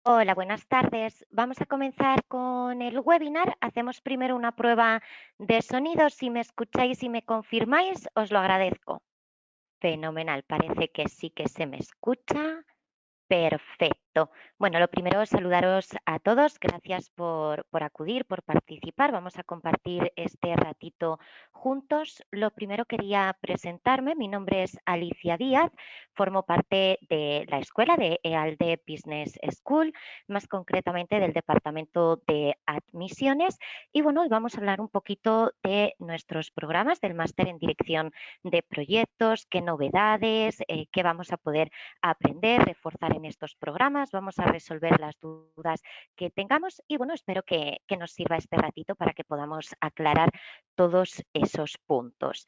Hola, buenas tardes. Vamos a comenzar con el webinar. Hacemos primero una prueba de sonido. Si me escucháis y me confirmáis, os lo agradezco. Fenomenal, parece que sí que se me escucha. Perfecto. Bueno, lo primero, saludaros a todos. Gracias por acudir, por participar. Vamos a compartir este ratito juntos. Lo primero quería presentarme. Mi nombre es Alicia Díaz. Formo parte de la escuela de EALDE Business School, más concretamente del departamento de admisiones. Y bueno, hoy vamos a hablar un poquito de nuestros programas del máster en dirección de proyectos, qué novedades, qué vamos a poder aprender, reforzar en estos programas, vamos a resolver las dudas que tengamos y bueno, espero que nos sirva este ratito para que podamos aclarar todos esos puntos.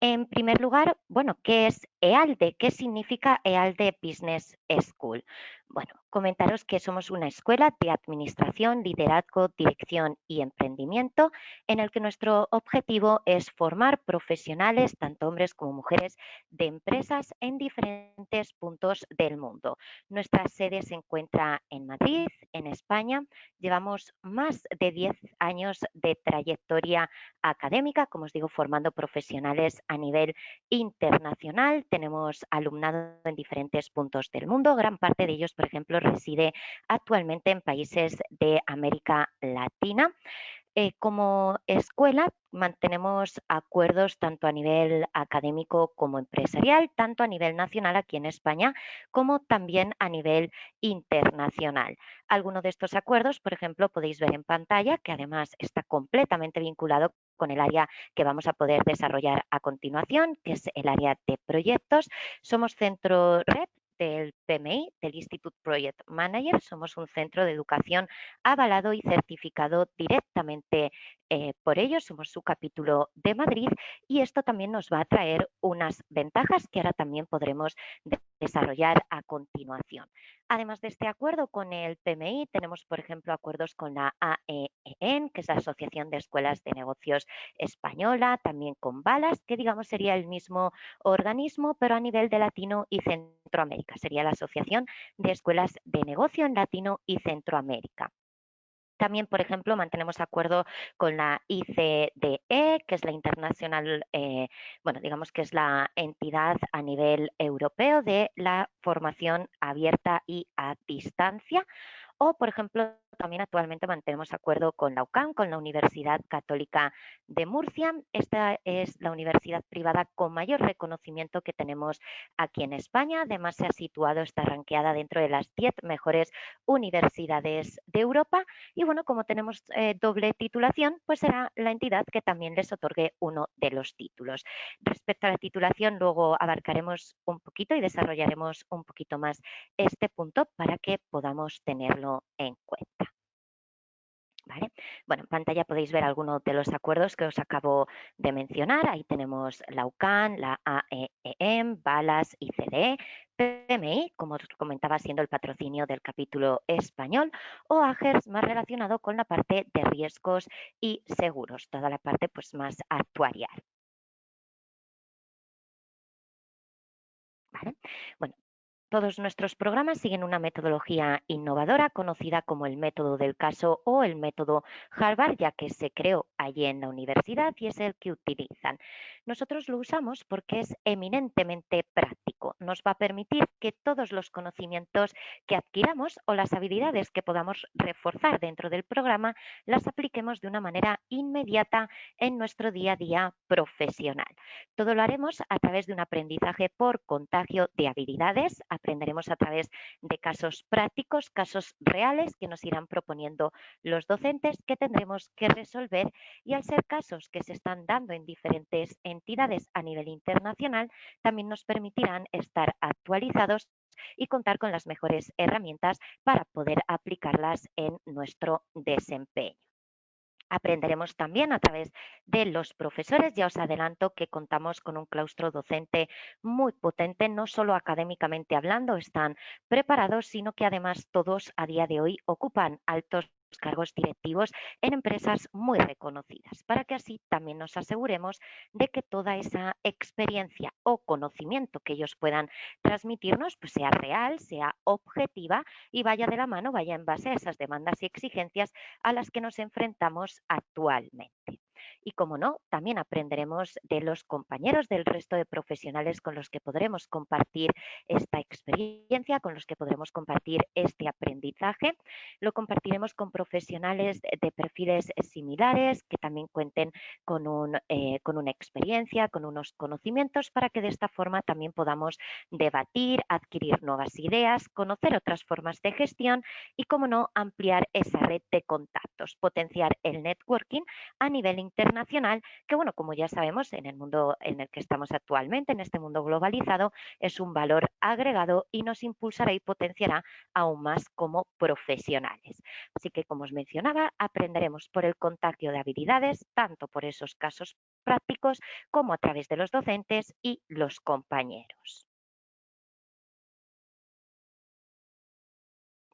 En primer lugar, bueno, ¿qué es EALDE? ¿Qué significa EALDE Business School? Bueno, comentaros que somos una escuela de administración, liderazgo, dirección y emprendimiento en el que nuestro objetivo es formar profesionales, tanto hombres como mujeres, de empresas en diferentes puntos del mundo. Nuestra sede se encuentra en Madrid, en España. Llevamos más de 10 años de trayectoria académica, como os digo, formando profesionales a nivel internacional. Tenemos alumnado en diferentes puntos del mundo. Gran parte de ellos, por ejemplo, reside actualmente en países de América Latina. Como escuela mantenemos acuerdos tanto a nivel académico como empresarial, tanto a nivel nacional aquí en España como también a nivel internacional. Alguno de estos acuerdos, por ejemplo, podéis ver en pantalla, que además está completamente vinculado con el área que vamos a poder desarrollar a continuación, que es el área de proyectos. Somos centro REP del PMI, del Institute Project Manager. Somos un centro de educación avalado y certificado directamente por ellos. Somos su capítulo de Madrid y esto también nos va a traer unas ventajas que ahora también podremos desarrollar a continuación. Además de este acuerdo con el PMI, tenemos, por ejemplo, acuerdos con la AEEN, que es la Asociación de Escuelas de Negocios Española, también con BALAS, que digamos sería el mismo organismo, pero a nivel de Latino y Centroamérica. Sería la Asociación de Escuelas de Negocio en Latino y Centroamérica. También, por ejemplo, mantenemos acuerdo con la ICDE, que es la internacional, bueno, digamos que es la entidad a nivel europeo de la formación abierta y a distancia. O, por ejemplo, también actualmente mantenemos acuerdo con la UCAM, con la Universidad Católica de Murcia. Esta es la universidad privada con mayor reconocimiento que tenemos aquí en España. Además, se ha situado, está ranqueada dentro de las 10 mejores universidades de Europa. Y bueno, como tenemos doble titulación, pues será la entidad que también les otorgue uno de los títulos. Respecto a la titulación, luego abarcaremos un poquito y desarrollaremos un poquito más este punto para que podamos tenerlo en cuenta. ¿Vale? Bueno, en pantalla podéis ver algunos de los acuerdos que os acabo de mencionar. Ahí tenemos la UCAN, la AEEM, BALAS, ICDE, PMI, como os comentaba, siendo el patrocinio del capítulo español, o AGERS, más relacionado con la parte de riesgos y seguros, toda la parte pues, más actuarial. ¿Vale? Bueno, todos nuestros programas siguen una metodología innovadora conocida como el método del caso o el método Harvard, ya que se creó allí en la universidad y es el que utilizan. Nosotros lo usamos porque es eminentemente práctico. Nos va a permitir que todos los conocimientos que adquiramos o las habilidades que podamos reforzar dentro del programa las apliquemos de una manera inmediata en nuestro día a día profesional. Todo lo haremos a través de un aprendizaje por contagio de habilidades. Aprenderemos a través de casos prácticos, casos reales que nos irán proponiendo los docentes que tendremos que resolver y al ser casos que se están dando en diferentes entidades a nivel internacional, también nos permitirán estar actualizados y contar con las mejores herramientas para poder aplicarlas en nuestro desempeño. Aprenderemos también a través de los profesores. Ya os adelanto que contamos con un claustro docente muy potente, no solo académicamente hablando, están preparados, sino que además todos a día de hoy ocupan altos cargos directivos en empresas muy reconocidas, para que así también nos aseguremos de que toda esa experiencia o conocimiento que ellos puedan transmitirnos pues sea real, sea objetiva y vaya de la mano, vaya en base a esas demandas y exigencias a las que nos enfrentamos actualmente. Y como no, también aprenderemos de los compañeros del resto de profesionales con los que podremos compartir esta experiencia, con los que podremos compartir este aprendizaje. Lo compartiremos con profesionales de perfiles similares que también cuenten con una experiencia, con unos conocimientos, para que de esta forma también podamos debatir, adquirir nuevas ideas, conocer otras formas de gestión y, como no, ampliar esa red de contactos, potenciar el networking a nivel internacional, que bueno, como ya sabemos, en el mundo en el que estamos actualmente, en este mundo globalizado, es un valor agregado y nos impulsará y potenciará aún más como profesionales. Así que, como os mencionaba, aprenderemos por el contagio de habilidades, tanto por esos casos prácticos como a través de los docentes y los compañeros.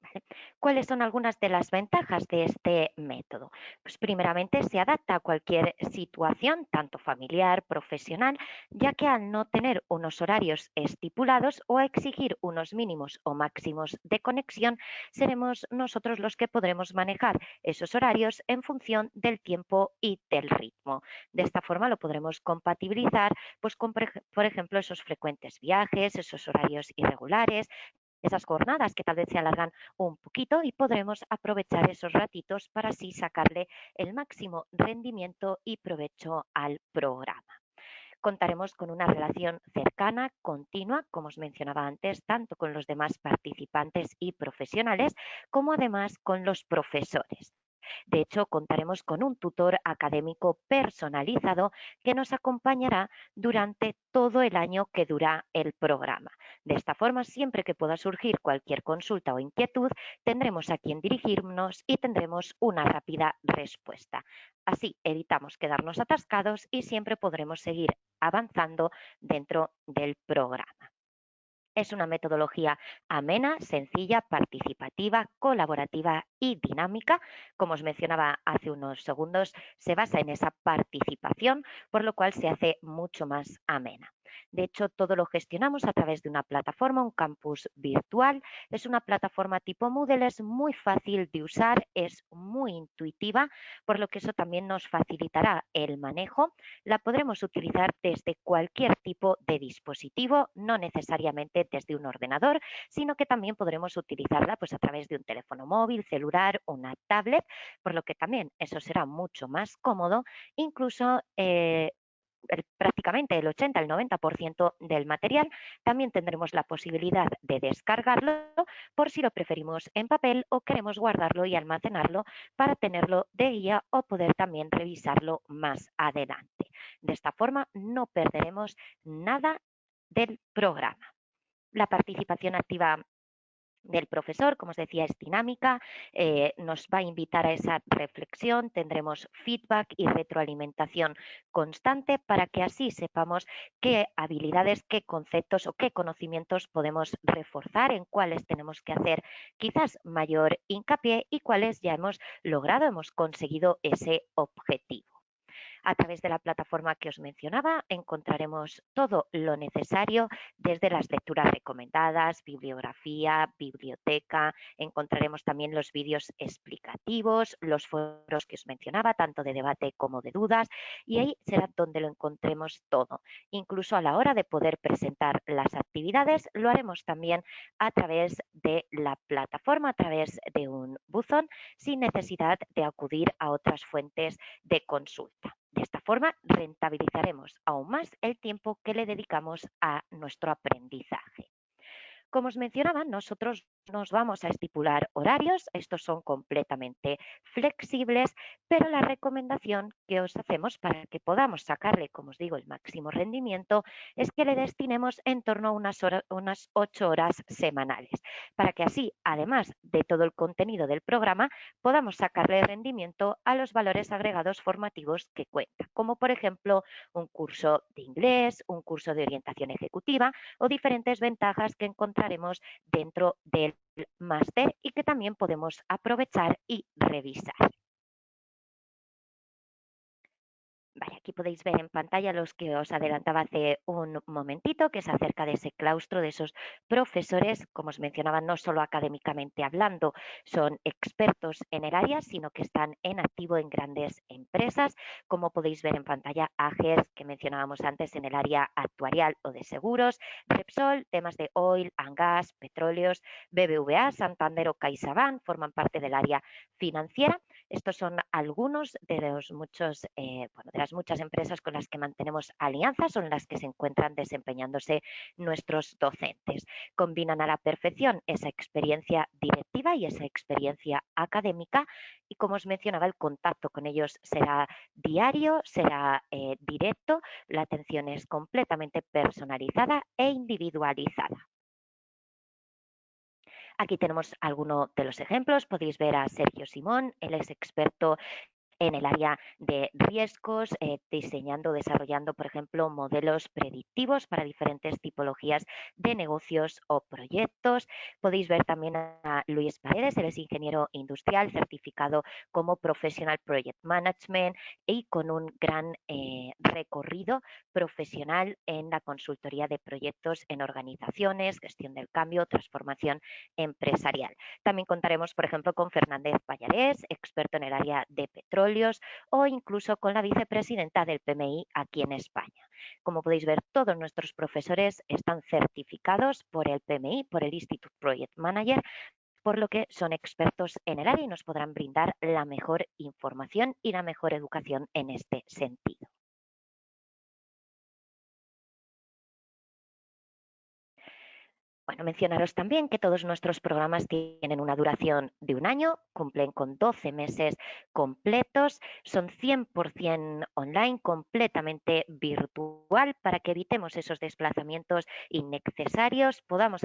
¿Vale? ¿Cuáles son algunas de las ventajas de este método? Pues primeramente se adapta a cualquier situación, tanto familiar, profesional, ya que al no tener unos horarios estipulados o a exigir unos mínimos o máximos de conexión, seremos nosotros los que podremos manejar esos horarios en función del tiempo y del ritmo. De esta forma lo podremos compatibilizar pues, con, por ejemplo, esos frecuentes viajes, esos horarios irregulares, esas jornadas que tal vez se alargan un poquito, y podremos aprovechar esos ratitos para así sacarle el máximo rendimiento y provecho al programa. Contaremos con una relación cercana, continua, como os mencionaba antes, tanto con los demás participantes y profesionales, como además con los profesores. De hecho, contaremos con un tutor académico personalizado que nos acompañará durante todo el año que dura el programa. De esta forma, siempre que pueda surgir cualquier consulta o inquietud, tendremos a quien dirigirnos y tendremos una rápida respuesta. Así evitamos quedarnos atascados y siempre podremos seguir avanzando dentro del programa. Es una metodología amena, sencilla, participativa, colaborativa y dinámica. Como os mencionaba hace unos segundos, se basa en esa participación, por lo cual se hace mucho más amena. De hecho, todo lo gestionamos a través de una plataforma, un campus virtual. Es una plataforma tipo Moodle, es muy fácil de usar, es muy intuitiva, por lo que eso también nos facilitará el manejo. La podremos utilizar desde cualquier tipo de dispositivo, no necesariamente desde un ordenador, sino que también podremos utilizarla pues, a través de un teléfono móvil, celular, una tablet, por lo que también eso será mucho más cómodo. Incluso prácticamente el 80 al 90% del material también tendremos la posibilidad de descargarlo por si lo preferimos en papel o queremos guardarlo y almacenarlo para tenerlo de guía o poder también revisarlo más adelante. De esta forma no perderemos nada del programa. La participación activa del profesor, como os decía, es dinámica, nos va a invitar a esa reflexión, tendremos feedback y retroalimentación constante para que así sepamos qué habilidades, qué conceptos o qué conocimientos podemos reforzar, en cuáles tenemos que hacer quizás mayor hincapié y cuáles ya hemos logrado, hemos conseguido ese objetivo. A través de la plataforma que os mencionaba encontraremos todo lo necesario, desde las lecturas recomendadas, bibliografía, biblioteca. Encontraremos también los vídeos explicativos, los foros que os mencionaba, tanto de debate como de dudas, y ahí será donde lo encontremos todo. Incluso a la hora de poder presentar las actividades, lo haremos también a través de la plataforma, a través de un buzón, sin necesidad de acudir a otras fuentes de consulta. De esta forma, rentabilizaremos aún más el tiempo que le dedicamos a nuestro aprendizaje. Como os mencionaba, nosotros nos vamos a estipular horarios, estos son completamente flexibles, pero la recomendación que os hacemos para que podamos sacarle, como os digo, el máximo rendimiento, es que le destinemos en torno a unas 8 horas semanales, para que así, además de todo el contenido del programa, podamos sacarle rendimiento a los valores agregados formativos que cuenta, como por ejemplo un curso de inglés, un curso de orientación ejecutiva o diferentes ventajas que encontramos encontraremos dentro del máster y que también podemos aprovechar y revisar. Vale, aquí podéis ver en pantalla los que os adelantaba hace un momentito, que es acerca de ese claustro, de esos profesores, como os mencionaba, no solo académicamente hablando, son expertos en el área, sino que están en activo en grandes empresas, como podéis ver en pantalla, AGERS, que mencionábamos antes, en el área actuarial o de seguros, Repsol, temas de oil and gas, petróleos, BBVA, Santander o CaixaBank forman parte del área financiera. Estos son algunos de los muchos, de las muchas empresas con las que mantenemos alianzas o en las que se encuentran desempeñándose nuestros docentes. Combinan a la perfección esa experiencia directiva y esa experiencia académica y, como os mencionaba, el contacto con ellos será diario, será directo, la atención es completamente personalizada e individualizada. Aquí tenemos algunos de los ejemplos. Podéis ver a Sergio Simón, él es experto en el área de riesgos, diseñando, desarrollando, por ejemplo, modelos predictivos para diferentes tipologías de negocios o proyectos. Podéis ver también a Luis Paredes, él es ingeniero industrial certificado como Professional Project Management y con un gran recorrido profesional en la consultoría de proyectos en organizaciones, gestión del cambio, transformación empresarial. También contaremos, por ejemplo, con Fernández Pallarés, experto en el área de petróleos, o incluso con la vicepresidenta del PMI aquí en España. Como podéis ver, todos nuestros profesores están certificados por el PMI, por el Institute Project Manager, por lo que son expertos en el área y nos podrán brindar la mejor información y la mejor educación en este sentido. Bueno, mencionaros también que todos nuestros programas tienen una duración de 1 año, cumplen con 12 meses completos, son 100% online, completamente virtual, para que evitemos esos desplazamientos innecesarios, podamos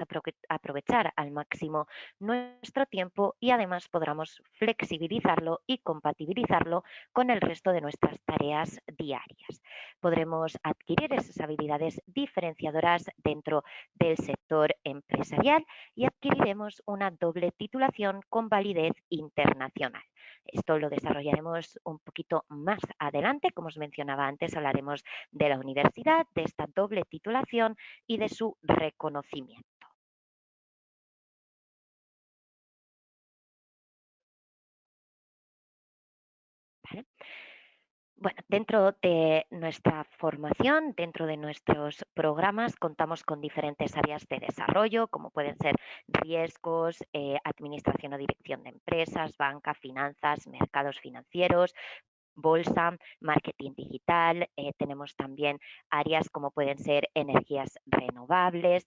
aprovechar al máximo nuestro tiempo y además podamos flexibilizarlo y compatibilizarlo con el resto de nuestras tareas diarias. Podremos adquirir esas habilidades diferenciadoras dentro del sector empresarial y adquiriremos una doble titulación con validez internacional. Esto lo desarrollaremos un poquito más adelante. Como os mencionaba antes, hablaremos de la universidad, de esta doble titulación y de su reconocimiento. ¿Vale? Bueno, dentro de nuestra formación, dentro de nuestros programas, contamos con diferentes áreas de desarrollo, como pueden ser riesgos, administración o dirección de empresas, banca, finanzas, mercados financieros, bolsa, marketing digital, tenemos también áreas como pueden ser energías renovables,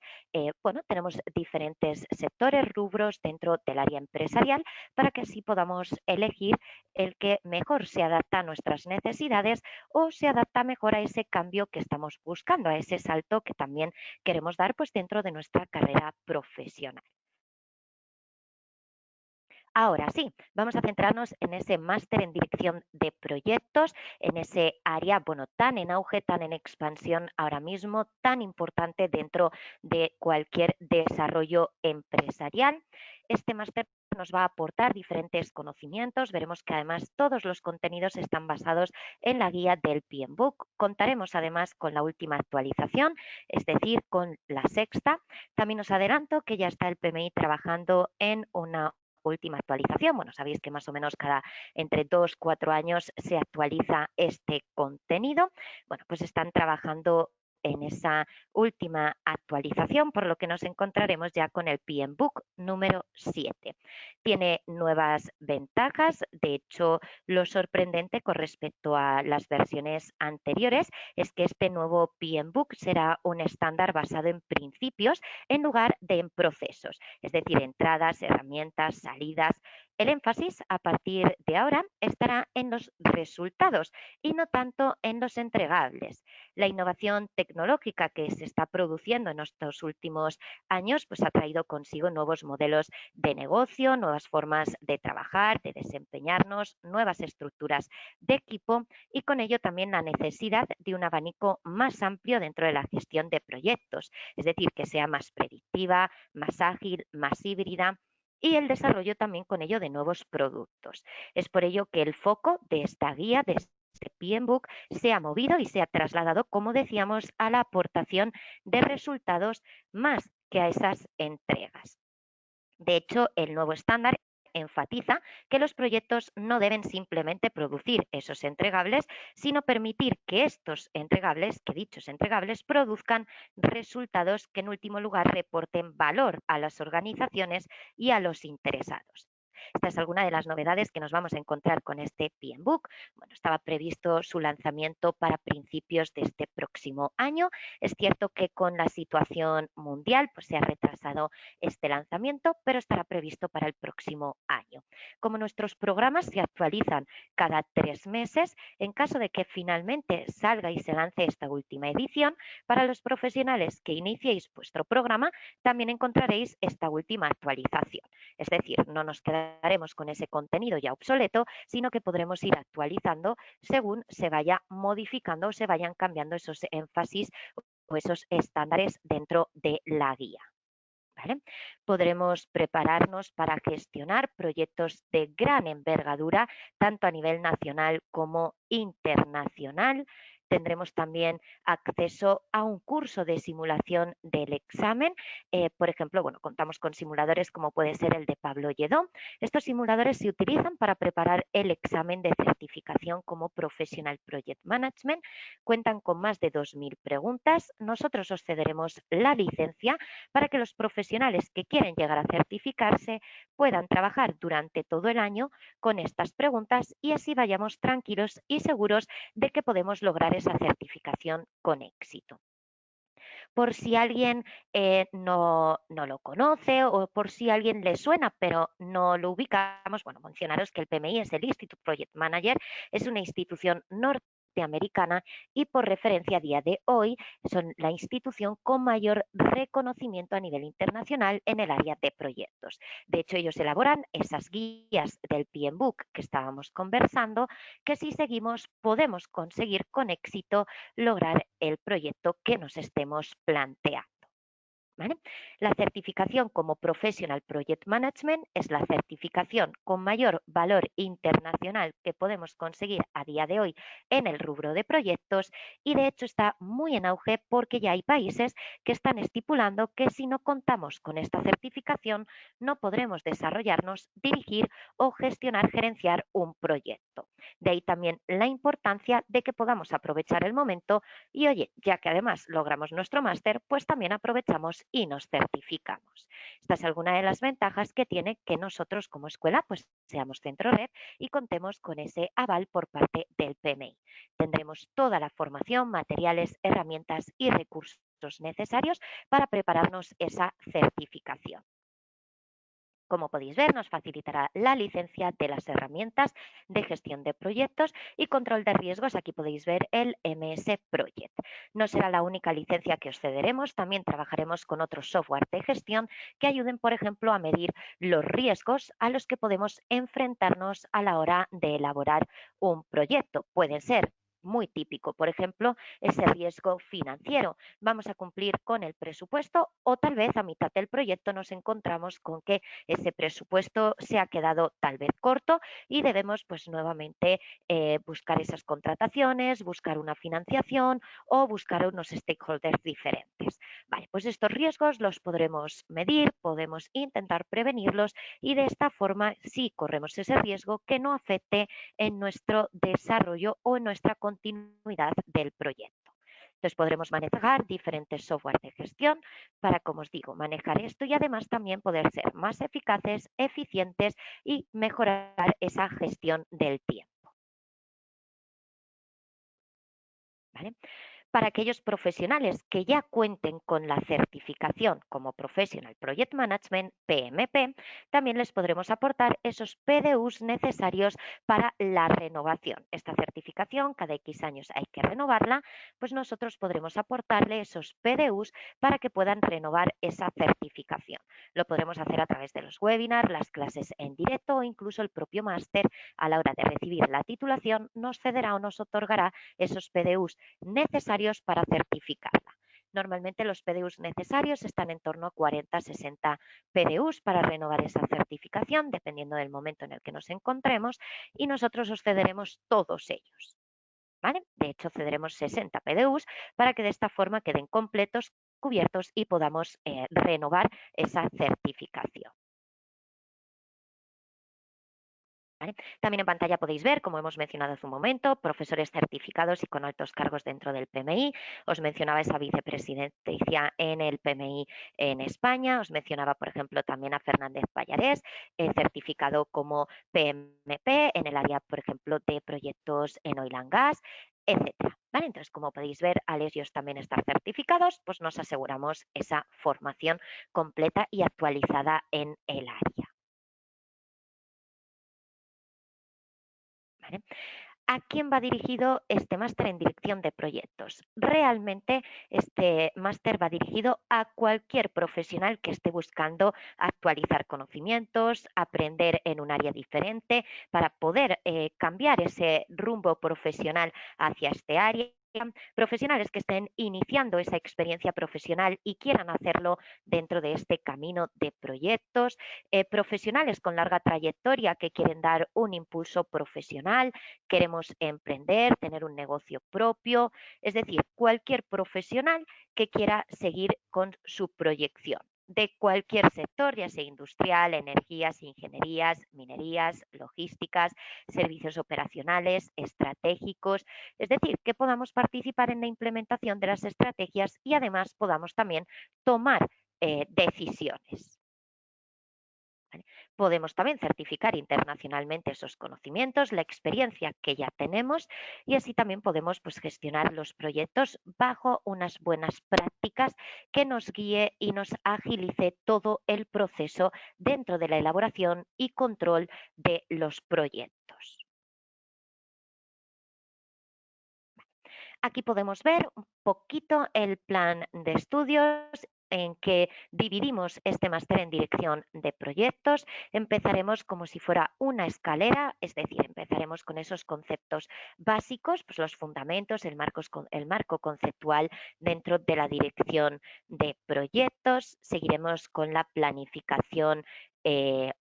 tenemos diferentes sectores, rubros dentro del área empresarial para que así podamos elegir el que mejor se adapta a nuestras necesidades o se adapta mejor a ese cambio que estamos buscando, a ese salto que también queremos dar pues dentro de nuestra carrera profesional. Ahora sí, vamos a centrarnos en ese máster en dirección de proyectos, en ese área, tan en auge, tan en expansión ahora mismo, tan importante dentro de cualquier desarrollo empresarial. Este máster nos va a aportar diferentes conocimientos. Veremos que además todos los contenidos están basados en la guía del PMBOK. Contaremos además con la última actualización, es decir, con la sexta. También os adelanto que ya está el PMI trabajando en una última actualización. Bueno, sabéis que más o menos cada entre 2-4 años se actualiza este contenido. Bueno, pues están trabajando en esa última actualización, por lo que nos encontraremos ya con el PMBOK número 7. Tiene nuevas ventajas, de hecho, lo sorprendente con respecto a las versiones anteriores es que este nuevo PMBOK será un estándar basado en principios en lugar de en procesos, es decir, entradas, herramientas, salidas, El énfasis a partir de ahora estará en los resultados y no tanto en los entregables. La innovación tecnológica que se está produciendo en estos últimos años pues ha traído consigo nuevos modelos de negocio, nuevas formas de trabajar, de desempeñarnos, nuevas estructuras de equipo y con ello también la necesidad de un abanico más amplio dentro de la gestión de proyectos, es decir, que sea más predictiva, más ágil, más híbrida y el desarrollo también con ello de nuevos productos. Es por ello que el foco de esta guía, de este PMBOK, se ha movido y se ha trasladado, como decíamos, a la aportación de resultados más que a esas entregas. De hecho, el nuevo estándar enfatiza que los proyectos no deben simplemente producir esos entregables, sino permitir que estos entregables, que dichos entregables, produzcan resultados que en último lugar reporten valor a las organizaciones y a los interesados. Esta es alguna de las novedades que nos vamos a encontrar con este PMBOK. Bueno, estaba previsto su lanzamiento para principios de este próximo año. Es cierto que con la situación mundial pues se ha retrasado este lanzamiento, pero estará previsto para el próximo año. Como nuestros programas se actualizan cada 3 meses, en caso de que finalmente salga y se lance esta última edición, para los profesionales que iniciéis vuestro programa, también encontraréis esta última actualización. Es decir, no nos quedaremos con ese contenido ya obsoleto, sino que podremos ir actualizando según se vaya modificando o se vayan cambiando esos énfasis o esos estándares dentro de la guía. ¿Vale? Podremos prepararnos para gestionar proyectos de gran envergadura, tanto a nivel nacional como internacional. Tendremos también acceso a un curso de simulación del examen. Por ejemplo, bueno, contamos con simuladores como puede ser el de Pablo Lledó. Estos simuladores se utilizan para preparar el examen de certificación como Professional Project Management. Cuentan con más de 2.000 preguntas. Nosotros os cederemos la licencia para que los profesionales que quieren llegar a certificarse puedan trabajar durante todo el año con estas preguntas y así vayamos tranquilos y seguros de que podemos lograr esa certificación con éxito. Por si alguien no lo conoce o por si alguien le suena pero no lo ubicamos, bueno, mencionaros que el PMI es el Institute Project Manager, es una institución norteamericana y por referencia a día de hoy son la institución con mayor reconocimiento a nivel internacional en el área de proyectos. De hecho, ellos elaboran esas guías del PMBOK que estábamos conversando, que si seguimos podemos conseguir con éxito lograr el proyecto que nos estemos planteando. ¿Vale? La certificación como Professional Project Management es la certificación con mayor valor internacional que podemos conseguir a día de hoy en el rubro de proyectos y de hecho está muy en auge porque ya hay países que están estipulando que si no contamos con esta certificación no podremos desarrollarnos, dirigir o gestionar, gerenciar un proyecto. De ahí también la importancia de que podamos aprovechar el momento y oye, ya que además logramos nuestro máster, pues también aprovechamos y nos certificamos. Esta es alguna de las ventajas que tiene que nosotros como escuela pues seamos centro red y contemos con ese aval por parte del PMI. Tendremos toda la formación, materiales, herramientas y recursos necesarios para prepararnos esa certificación. Como podéis ver, nos facilitará la licencia de las herramientas de gestión de proyectos y control de riesgos. Aquí podéis ver el MS Project. No será la única licencia que os cederemos, también trabajaremos con otros software de gestión que ayuden, por ejemplo, a medir los riesgos a los que podemos enfrentarnos a la hora de elaborar un proyecto. Pueden ser muy típico, por ejemplo, ese riesgo financiero. Vamos a cumplir con el presupuesto o tal vez a mitad del proyecto nos encontramos con que ese presupuesto se ha quedado tal vez corto y debemos pues nuevamente buscar esas contrataciones, buscar una financiación o buscar unos stakeholders diferentes. Vale, pues estos riesgos los podremos medir, podemos intentar prevenirlos y de esta forma sí corremos ese riesgo que no afecte en nuestro desarrollo o en nuestra continuidad del proyecto. Entonces podremos manejar diferentes software de gestión para, como os digo, manejar esto y además también poder ser más eficaces, eficientes y mejorar esa gestión del tiempo. ¿Vale? Para aquellos profesionales que ya cuenten con la certificación como Professional Project Management, PMP, también les podremos aportar esos PDUs necesarios para la renovación. Esta certificación, cada X años hay que renovarla, pues nosotros podremos aportarle esos PDUs para que puedan renovar esa certificación. Lo podremos hacer a través de los webinars, las clases en directo o incluso el propio máster a la hora de recibir la titulación nos cederá o nos otorgará esos PDUs necesarios para certificarla. Normalmente los PDUs necesarios están en torno a 40-60 PDUs para renovar esa certificación, dependiendo del momento en el que nos encontremos, y nosotros os cederemos todos ellos. ¿Vale? De hecho, cederemos 60 PDUs para que de esta forma queden completos, cubiertos y podamos renovar esa certificación. ¿Vale? También en pantalla podéis ver, como hemos mencionado hace un momento, profesores certificados y con altos cargos dentro del PMI. Os mencionaba esa vicepresidencia en el PMI en España. Os mencionaba, por ejemplo, también a Fernández Pallarés, certificado como PMP en el área, por ejemplo, de proyectos en oil and gas, etcétera. ¿Vale? Entonces, como podéis ver, al ellos también estar certificados, pues nos aseguramos esa formación completa y actualizada en el área. ¿Vale? ¿A quién va dirigido este máster en dirección de proyectos? Realmente este máster va dirigido a cualquier profesional que esté buscando actualizar conocimientos, aprender en un área diferente para poder cambiar ese rumbo profesional hacia este área. Profesionales que estén iniciando esa experiencia profesional y quieran hacerlo dentro de este camino de proyectos, profesionales con larga trayectoria que quieren dar un impulso profesional, queremos emprender, tener un negocio propio, es decir, cualquier profesional que quiera seguir con su proyección de cualquier sector, ya sea industrial, energías, ingenierías, minerías, logísticas, servicios operacionales, estratégicos, es decir, que podamos participar en la implementación de las estrategias y además podamos también tomar decisiones. ¿Vale? Podemos también certificar internacionalmente esos conocimientos, la experiencia que ya tenemos y así también podemos pues, gestionar los proyectos bajo unas buenas prácticas que nos guíe y nos agilice todo el proceso dentro de la elaboración y control de los proyectos. Aquí podemos ver un poquito el plan de estudios en que dividimos este máster en dirección de proyectos. Empezaremos como si fuera una escalera, es decir, empezaremos con esos conceptos básicos, pues los fundamentos, el marco conceptual dentro de la dirección de proyectos. Seguiremos con la planificación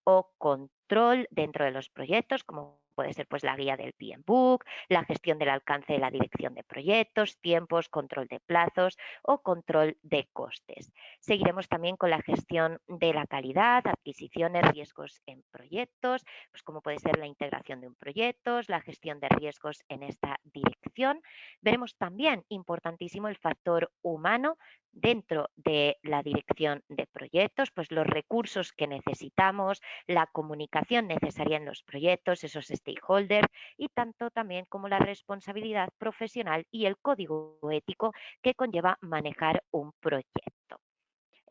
o control dentro de los proyectos, como puede ser pues la guía del PMBOK, la gestión del alcance de la dirección de proyectos, tiempos, control de plazos o control de costes. Seguiremos también con la gestión de la calidad, adquisiciones, riesgos en proyectos, pues como puede ser la integración de un proyecto, la gestión de riesgos en esta dirección. Veremos también, importantísimo, el factor humano dentro de la dirección de proyectos, pues los recursos que necesitamos, la comunicación necesaria en los proyectos, esos stakeholders y tanto también como la responsabilidad profesional y el código ético que conlleva manejar un proyecto.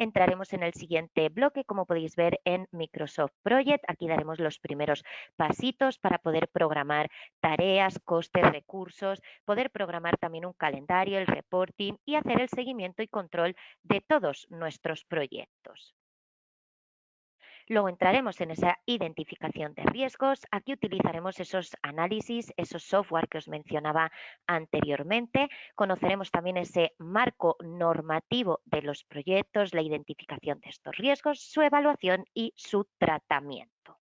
Entraremos en el siguiente bloque, como podéis ver en Microsoft Project. Aquí daremos los primeros pasitos para poder programar tareas, costes, recursos, poder programar también un calendario, el reporting y hacer el seguimiento y control de todos nuestros proyectos. Luego entraremos en esa identificación de riesgos. Aquí utilizaremos esos análisis, esos software que os mencionaba anteriormente. Conoceremos también ese marco normativo de los proyectos, la identificación de estos riesgos, su evaluación y su tratamiento.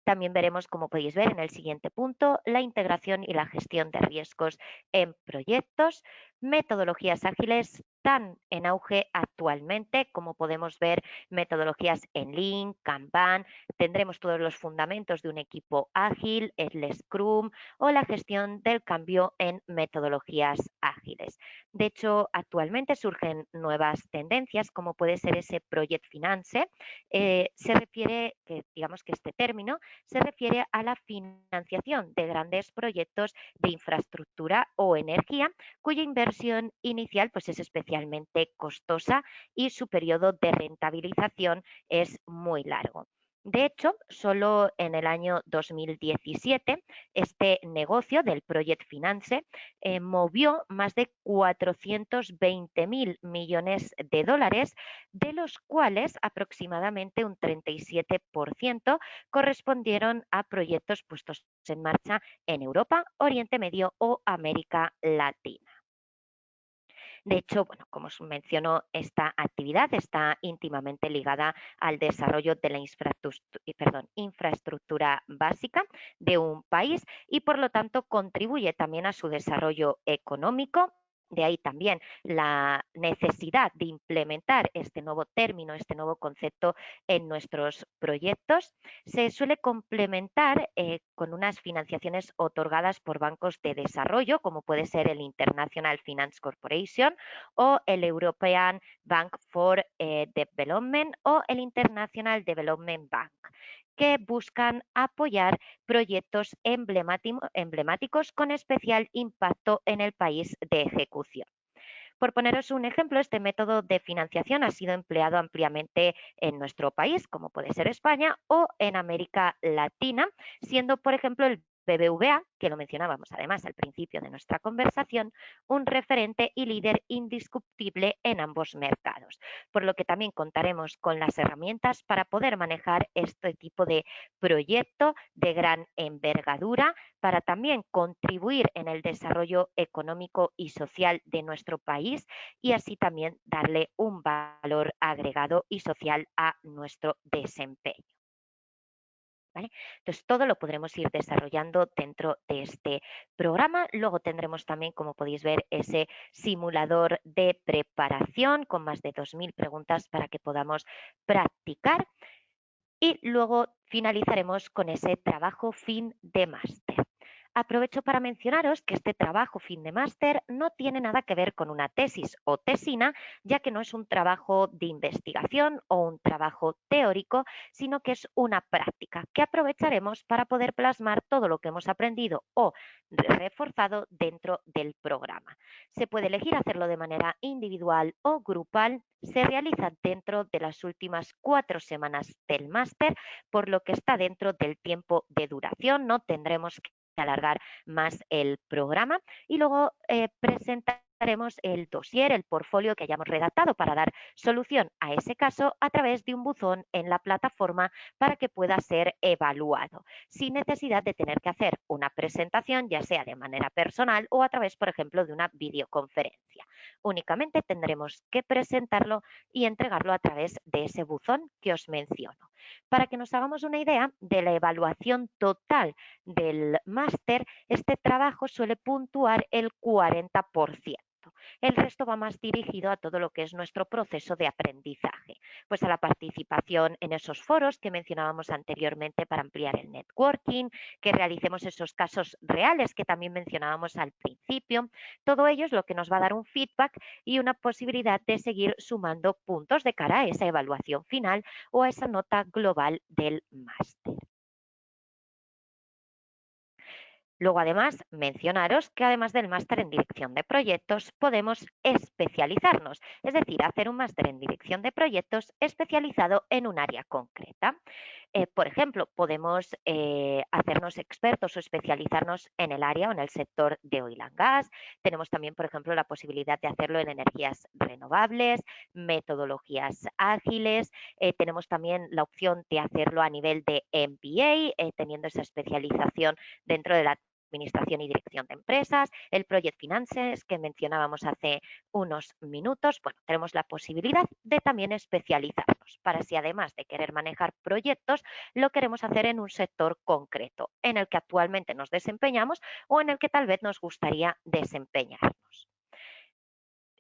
También veremos, como podéis ver en el siguiente punto, la integración y la gestión de riesgos en proyectos, metodologías ágiles están en auge actualmente, como podemos ver, metodologías en Lean, Kanban, tendremos todos los fundamentos de un equipo ágil, el Scrum o la gestión del cambio en metodologías ágiles. De hecho, actualmente surgen nuevas tendencias, como puede ser ese Project Finance. Se refiere, que digamos que este término se refiere a la financiación de grandes proyectos de infraestructura o energía, cuya inversión inicial pues, es especialmente costosa y su periodo de rentabilización es muy largo. De hecho, solo en el año 2017, este negocio del Project Finance movió más de 420.000 millones de dólares, de los cuales aproximadamente un 37% correspondieron a proyectos puestos en marcha en Europa, Oriente Medio o América Latina. De hecho, bueno, como os menciono, esta actividad está íntimamente ligada al desarrollo de la infraestructura básica de un país y, por lo tanto, contribuye también a su desarrollo económico. De ahí también la necesidad de implementar este nuevo término, este nuevo concepto en nuestros proyectos. Se suele complementar con unas financiaciones otorgadas por bancos de desarrollo, como puede ser el International Finance Corporation o el European Bank for Development o el International Development Bank, que buscan apoyar proyectos emblemáticos con especial impacto en el país de ejecución. Por poneros un ejemplo, este método de financiación ha sido empleado ampliamente en nuestro país, como puede ser España, o en América Latina, siendo, por ejemplo, el BBVA, que lo mencionábamos además al principio de nuestra conversación, un referente y líder indiscutible en ambos mercados, por lo que también contaremos con las herramientas para poder manejar este tipo de proyecto de gran envergadura, para también contribuir en el desarrollo económico y social de nuestro país y así también darle un valor agregado y social a nuestro desempeño. ¿Vale? Entonces, todo lo podremos ir desarrollando dentro de este programa. Luego tendremos también, como podéis ver, ese simulador de preparación con más de 2.000 preguntas para que podamos practicar. Y luego finalizaremos con ese trabajo fin de máster. Aprovecho para mencionaros que este trabajo fin de máster no tiene nada que ver con una tesis o tesina, ya que no es un trabajo de investigación o un trabajo teórico, sino que es una práctica que aprovecharemos para poder plasmar todo lo que hemos aprendido o reforzado dentro del programa. Se puede elegir hacerlo de manera individual o grupal. Se realiza dentro de las últimas 4 semanas del máster, por lo que está dentro del tiempo de duración. No tendremos que alargar más el programa y luego presentaremos el dossier, el portfolio que hayamos redactado para dar solución a ese caso a través de un buzón en la plataforma para que pueda ser evaluado, sin necesidad de tener que hacer una presentación, ya sea de manera personal o a través, por ejemplo, de una videoconferencia. Únicamente tendremos que presentarlo y entregarlo a través de ese buzón que os menciono. Para que nos hagamos una idea de la evaluación total del máster, este trabajo suele puntuar el 40%. El resto va más dirigido a todo lo que es nuestro proceso de aprendizaje, pues a la participación en esos foros que mencionábamos anteriormente para ampliar el networking, que realicemos esos casos reales que también mencionábamos al principio. Todo ello es lo que nos va a dar un feedback y una posibilidad de seguir sumando puntos de cara a esa evaluación final o a esa nota global del máster. Luego, además, mencionaros que además del máster en dirección de proyectos, podemos especializarnos, es decir, hacer un máster en dirección de proyectos especializado en un área concreta. Por ejemplo, podemos hacernos expertos o especializarnos en el área o en el sector de oil and gas. Tenemos también, por ejemplo, la posibilidad de hacerlo en energías renovables, metodologías ágiles. Tenemos también la opción de hacerlo a nivel de MBA, teniendo esa especialización dentro de la administración y dirección de empresas, el Project Finances que mencionábamos hace unos minutos. Bueno, tenemos la posibilidad de también especializarnos para si además de querer manejar proyectos, lo queremos hacer en un sector concreto en el que actualmente nos desempeñamos o en el que tal vez nos gustaría desempeñarnos.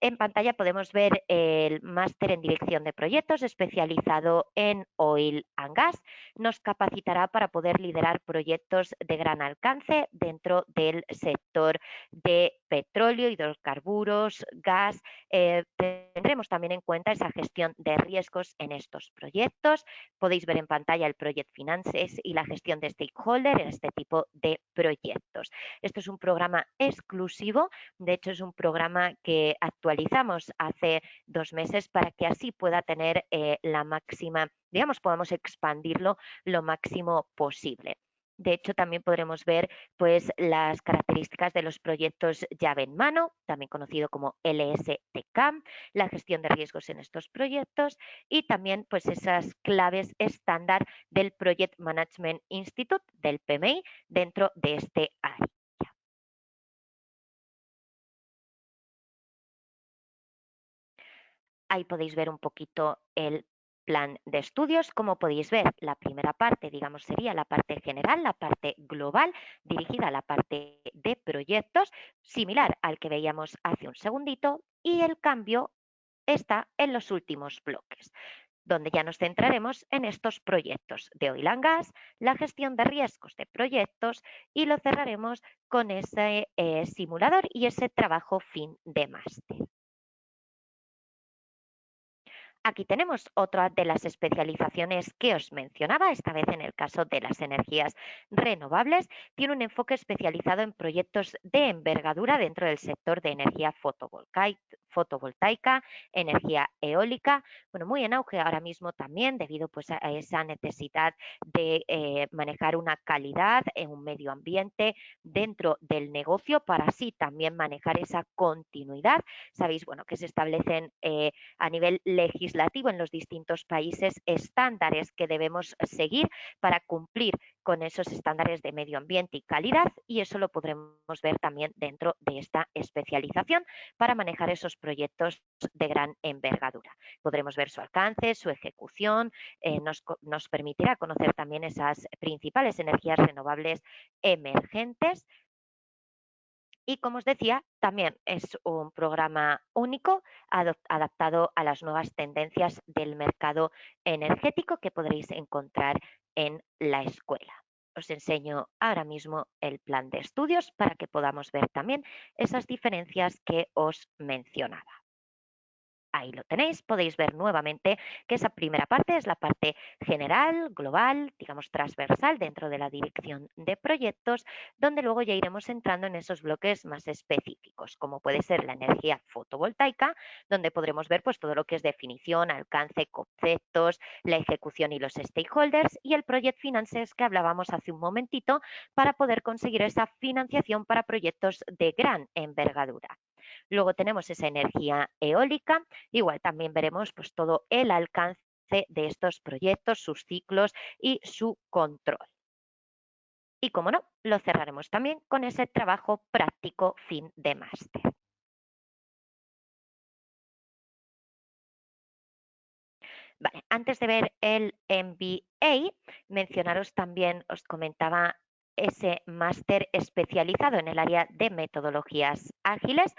En pantalla podemos ver el máster en dirección de proyectos especializado en Oil and Gas. Nos capacitará para poder liderar proyectos de gran alcance dentro del sector de petróleo, hidrocarburos, gas. Tendremos también en cuenta esa gestión de riesgos en estos proyectos. Podéis ver en pantalla el Project Finances y la gestión de stakeholder en este tipo de proyectos. Esto es un programa exclusivo. De hecho, es un programa que actualizamos hace 2 meses para que así pueda tener la máxima, digamos, podamos expandirlo lo máximo posible. De hecho, también podremos ver pues, las características de los proyectos llave en mano, también conocido como LSTK, la gestión de riesgos en estos proyectos y también pues, esas claves estándar del Project Management Institute, del PMI, dentro de este área. Ahí podéis ver un poquito el plan de estudios. Como podéis ver, la primera parte, digamos, sería la parte general, la parte global, dirigida a la parte de proyectos, similar al que veíamos hace un segundito, y el cambio está en los últimos bloques, donde ya nos centraremos en estos proyectos de oil and gas, la gestión de riesgos de proyectos y lo cerraremos con ese simulador y ese trabajo fin de máster. Aquí tenemos otra de las especializaciones que os mencionaba, esta vez en el caso de las energías renovables. Tiene un enfoque especializado en proyectos de envergadura dentro del sector de energía fotovoltaica, energía eólica, bueno, muy en auge ahora mismo también debido pues, a esa necesidad de manejar una calidad en un medio ambiente dentro del negocio para así también manejar esa continuidad. Sabéis, bueno, que se establecen a nivel legislativo en los distintos países estándares que debemos seguir para cumplir con esos estándares de medio ambiente y calidad, y eso lo podremos ver también dentro de esta especialización para manejar esos proyectos de gran envergadura. Podremos ver su alcance, su ejecución, nos permitirá conocer también esas principales energías renovables emergentes. Y como os decía, también es un programa único adaptado a las nuevas tendencias del mercado energético que podréis encontrar en la escuela. Os enseño ahora mismo el plan de estudios para que podamos ver también esas diferencias que os mencionaba. Ahí lo tenéis, podéis ver nuevamente que esa primera parte es la parte general, global, digamos transversal dentro de la dirección de proyectos, donde luego ya iremos entrando en esos bloques más específicos, como puede ser la energía fotovoltaica, donde podremos ver pues todo lo que es definición, alcance, conceptos, la ejecución y los stakeholders, y el Project Finances que hablábamos hace un momentito para poder conseguir esa financiación para proyectos de gran envergadura. Luego tenemos esa energía eólica. Igual también veremos pues, todo el alcance de estos proyectos, sus ciclos y su control. Y como no, lo cerraremos también con ese trabajo práctico fin de máster. Vale, antes de ver el MBA, mencionaros también, os comentaba ese máster especializado en el área de metodologías ágiles.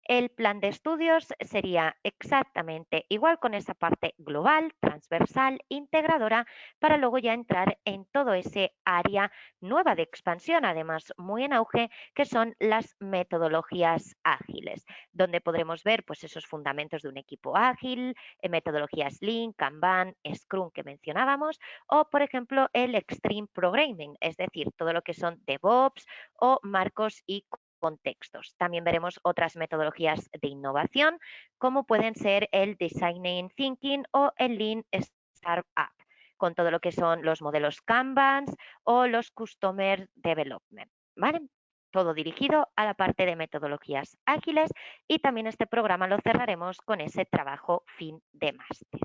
El plan de estudios sería exactamente igual con esa parte global, transversal, integradora, para luego ya entrar en todo ese área nueva de expansión, además muy en auge, que son las metodologías ágiles, donde podremos ver pues, esos fundamentos de un equipo ágil, metodologías Lean, Kanban, Scrum que mencionábamos, o por ejemplo el Extreme Programming, es decir, todo lo que son DevOps o marcos y contextos. También veremos otras metodologías de innovación, como pueden ser el Design Thinking o el Lean Startup, con todo lo que son los modelos Kanban o los Customer Development. ¿Vale? Todo dirigido a la parte de metodologías ágiles, y también este programa lo cerraremos con ese trabajo fin de máster.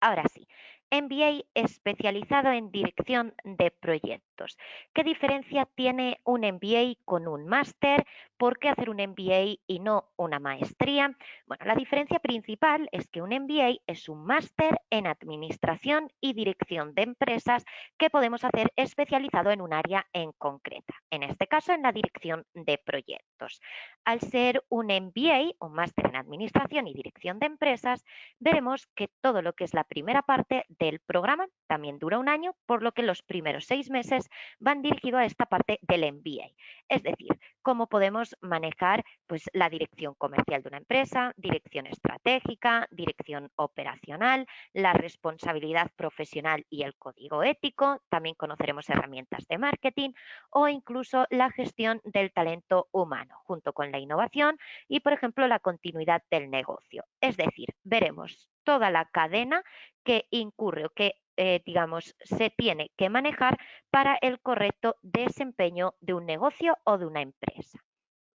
Ahora sí, MBA especializado en dirección de proyectos. proyectos. ¿Qué diferencia tiene un MBA con un máster? ¿Por qué hacer un MBA y no una maestría? Bueno, la diferencia principal es que un MBA es un máster en administración y dirección de empresas que podemos hacer especializado en un área en concreta, en este caso en la dirección de proyectos. Al ser un MBA, un máster en administración y dirección de empresas, veremos que todo lo que es la primera parte del programa también dura un año, por lo que los primeros 6 meses van dirigidos a esta parte del MBA. Es decir, cómo podemos manejar pues, la dirección comercial de una empresa, dirección estratégica, dirección operacional, la responsabilidad profesional y el código ético. También conoceremos herramientas de marketing o incluso la gestión del talento humano, junto con la innovación y, por ejemplo, la continuidad del negocio. Es decir, veremos toda la cadena que incurre o que digamos, se tiene que manejar para el correcto desempeño de un negocio o de una empresa.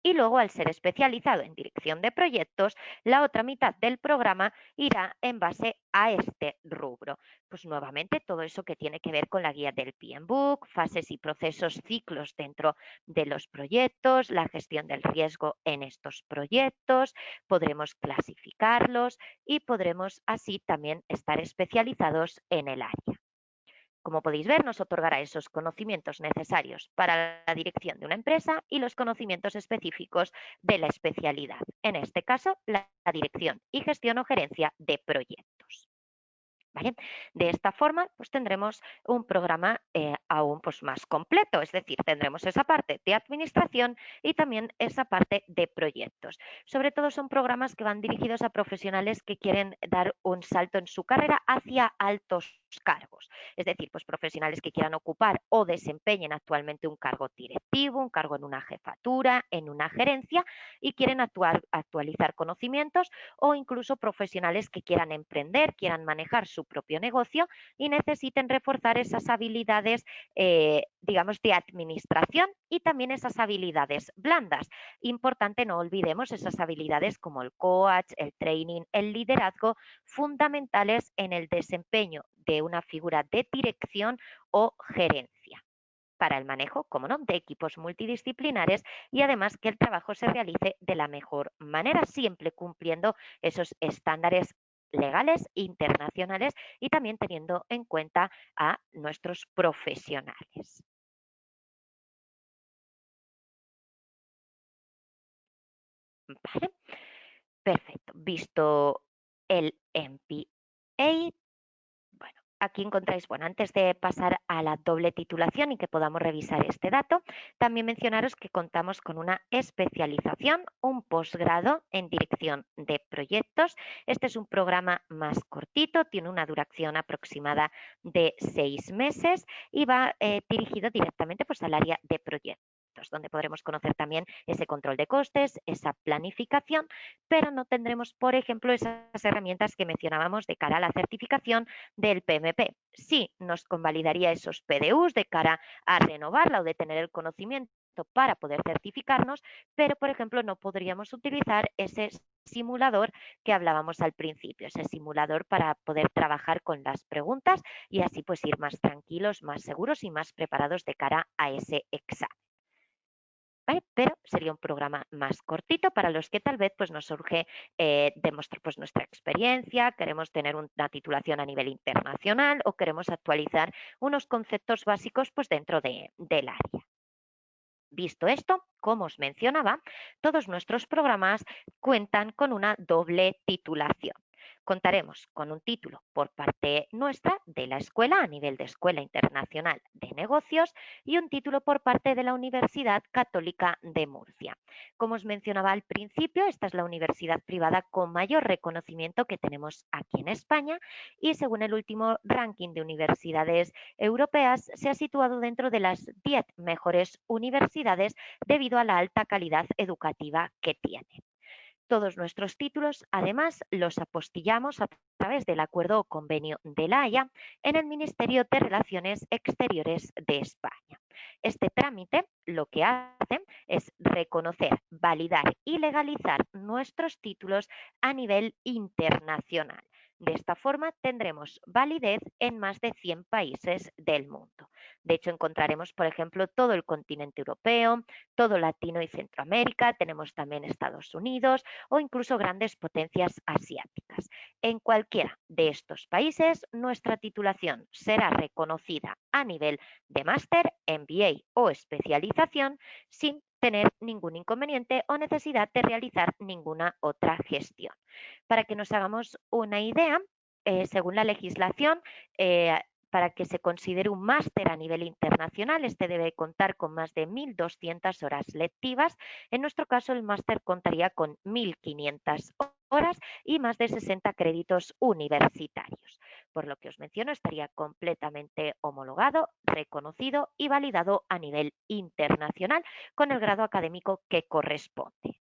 Y luego, al ser especializado en dirección de proyectos, la otra mitad del programa irá en base a este rubro. Pues nuevamente todo eso que tiene que ver con la guía del PMBOK, fases y procesos, ciclos dentro de los proyectos, la gestión del riesgo en estos proyectos, podremos clasificarlos y podremos así también estar especializados en el área. Como podéis ver, nos otorgará esos conocimientos necesarios para la dirección de una empresa y los conocimientos específicos de la especialidad, en este caso, la dirección y gestión o gerencia de proyectos. ¿Vale? De esta forma, pues tendremos un programa aún pues, más completo, es decir, tendremos esa parte de administración y también esa parte de proyectos. Sobre todo son programas que van dirigidos a profesionales que quieren dar un salto en su carrera hacia altos cargos, es decir, pues profesionales que quieran ocupar o desempeñen actualmente un cargo directivo, un cargo en una jefatura, en una gerencia y quieren actualizar conocimientos o incluso profesionales que quieran emprender, quieran manejar su propio negocio y necesiten reforzar esas habilidades, digamos, de administración y también esas habilidades blandas. Importante, no olvidemos esas habilidades como el coach, el training, el liderazgo, fundamentales en el desempeño de una figura de dirección o gerencia para el manejo, como no, de equipos multidisciplinares y además que el trabajo se realice de la mejor manera, siempre cumpliendo esos estándares legales internacionales y también teniendo en cuenta a nuestros profesionales. ¿Vale? Perfecto. Visto el MBA, bueno, aquí encontráis, bueno, antes de pasar a la doble titulación y que podamos revisar este dato, también mencionaros que contamos con una especialización, un posgrado en dirección de proyectos. Este es un programa más cortito, tiene una duración aproximada de 6 meses y va dirigido directamente pues, al área de proyectos, donde podremos conocer también ese control de costes, esa planificación, pero no tendremos, por ejemplo, esas herramientas que mencionábamos de cara a la certificación del PMP. Sí, nos convalidaría esos PDUs de cara a renovarla o de tener el conocimiento para poder certificarnos, pero, por ejemplo, no podríamos utilizar ese simulador que hablábamos al principio, ese simulador para poder trabajar con las preguntas y así pues ir más tranquilos, más seguros y más preparados de cara a ese examen. ¿Vale? Pero sería un programa más cortito para los que tal vez pues, nos surge demostrar pues, nuestra experiencia, queremos tener una titulación a nivel internacional o queremos actualizar unos conceptos básicos pues, dentro del área. Visto esto, como os mencionaba, todos nuestros programas cuentan con una doble titulación. Contaremos con un título por parte nuestra de la escuela a nivel de Escuela Internacional de Negocios y un título por parte de la Universidad Católica de Murcia. Como os mencionaba al principio, esta es la universidad privada con mayor reconocimiento que tenemos aquí en España y según el último ranking de universidades europeas se ha situado dentro de las 10 mejores universidades debido a la alta calidad educativa que tiene. Todos nuestros títulos, además, los apostillamos a través del acuerdo o convenio de la Haya en el Ministerio de Relaciones Exteriores de España. Este trámite lo que hace es reconocer, validar y legalizar nuestros títulos a nivel internacional. De esta forma tendremos validez en más de 100 países del mundo. De hecho, encontraremos, por ejemplo, todo el continente europeo, todo Latino y Centroamérica, tenemos también Estados Unidos o incluso grandes potencias asiáticas. En cualquiera de estos países, nuestra titulación será reconocida a nivel de máster, MBA o especialización sin tener ningún inconveniente o necesidad de realizar ninguna otra gestión. Para que nos hagamos una idea, según la legislación, para que se considere un máster a nivel internacional, este debe contar con más de 1.200 horas lectivas. En nuestro caso, el máster contaría con 1.500 horas y más de 60 créditos universitarios. Por lo que os menciono, estaría completamente homologado, reconocido y validado a nivel internacional con el grado académico que corresponde.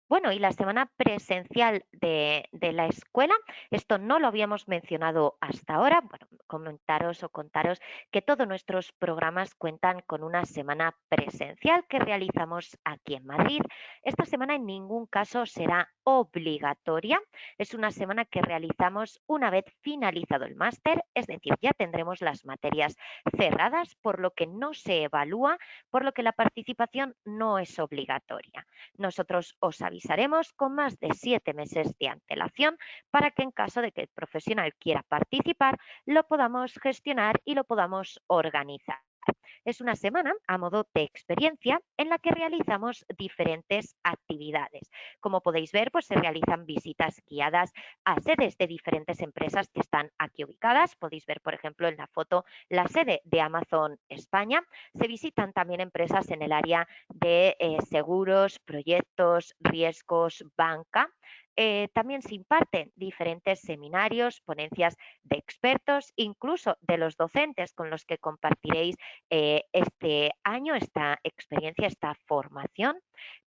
Bueno, y la semana presencial de la escuela, esto no lo habíamos mencionado hasta ahora. Bueno, comentaros o contaros que todos nuestros programas cuentan con una semana presencial que realizamos aquí en Madrid. Esta semana en ningún caso será obligatoria. Es una semana que realizamos una vez finalizado el máster, es decir, ya tendremos las materias cerradas, por lo que no se evalúa, por lo que la participación no es obligatoria. Nosotros os avisaremos con más de 7 meses de antelación para que en caso de que el profesional quiera participar, lo podamos gestionar y lo podamos organizar. Es una semana a modo de experiencia en la que realizamos diferentes actividades. Como podéis ver, pues se realizan visitas guiadas a sedes de diferentes empresas que están aquí ubicadas. Podéis ver, por ejemplo, en la foto la sede de Amazon España. Se visitan también empresas en el área de seguros, proyectos, riesgos, banca. También se imparten diferentes seminarios, ponencias de expertos, incluso de los docentes con los que compartiréis este año, esta experiencia, esta formación.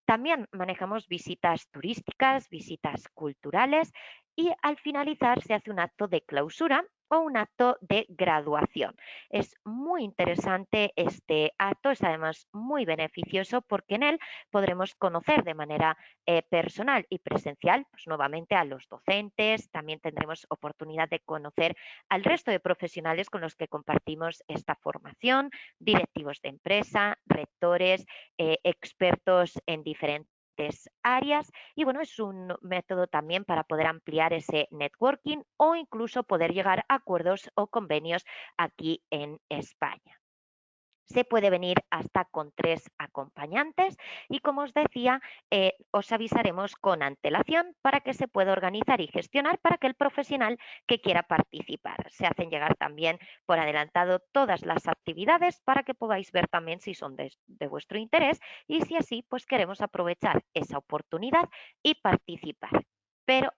También manejamos visitas turísticas, visitas culturales y al finalizar se hace un acto de clausura o un acto de graduación. Es muy interesante este acto, es además muy beneficioso porque en él podremos conocer de manera personal y presencial, pues nuevamente a los docentes, también tendremos oportunidad de conocer al resto de profesionales con los que compartimos esta formación, directivos de empresa, rectores, expertos en diferentes áreas y bueno, es un método también para poder ampliar ese networking o incluso poder llegar a acuerdos o convenios aquí en España. Se puede venir hasta con 3 acompañantes y, como os decía, os avisaremos con antelación para que se pueda organizar y gestionar para que el profesional que quiera participar. Se hacen llegar también por adelantado todas las actividades para que podáis ver también si son de vuestro interés y si así, pues queremos aprovechar esa oportunidad y participar. Pero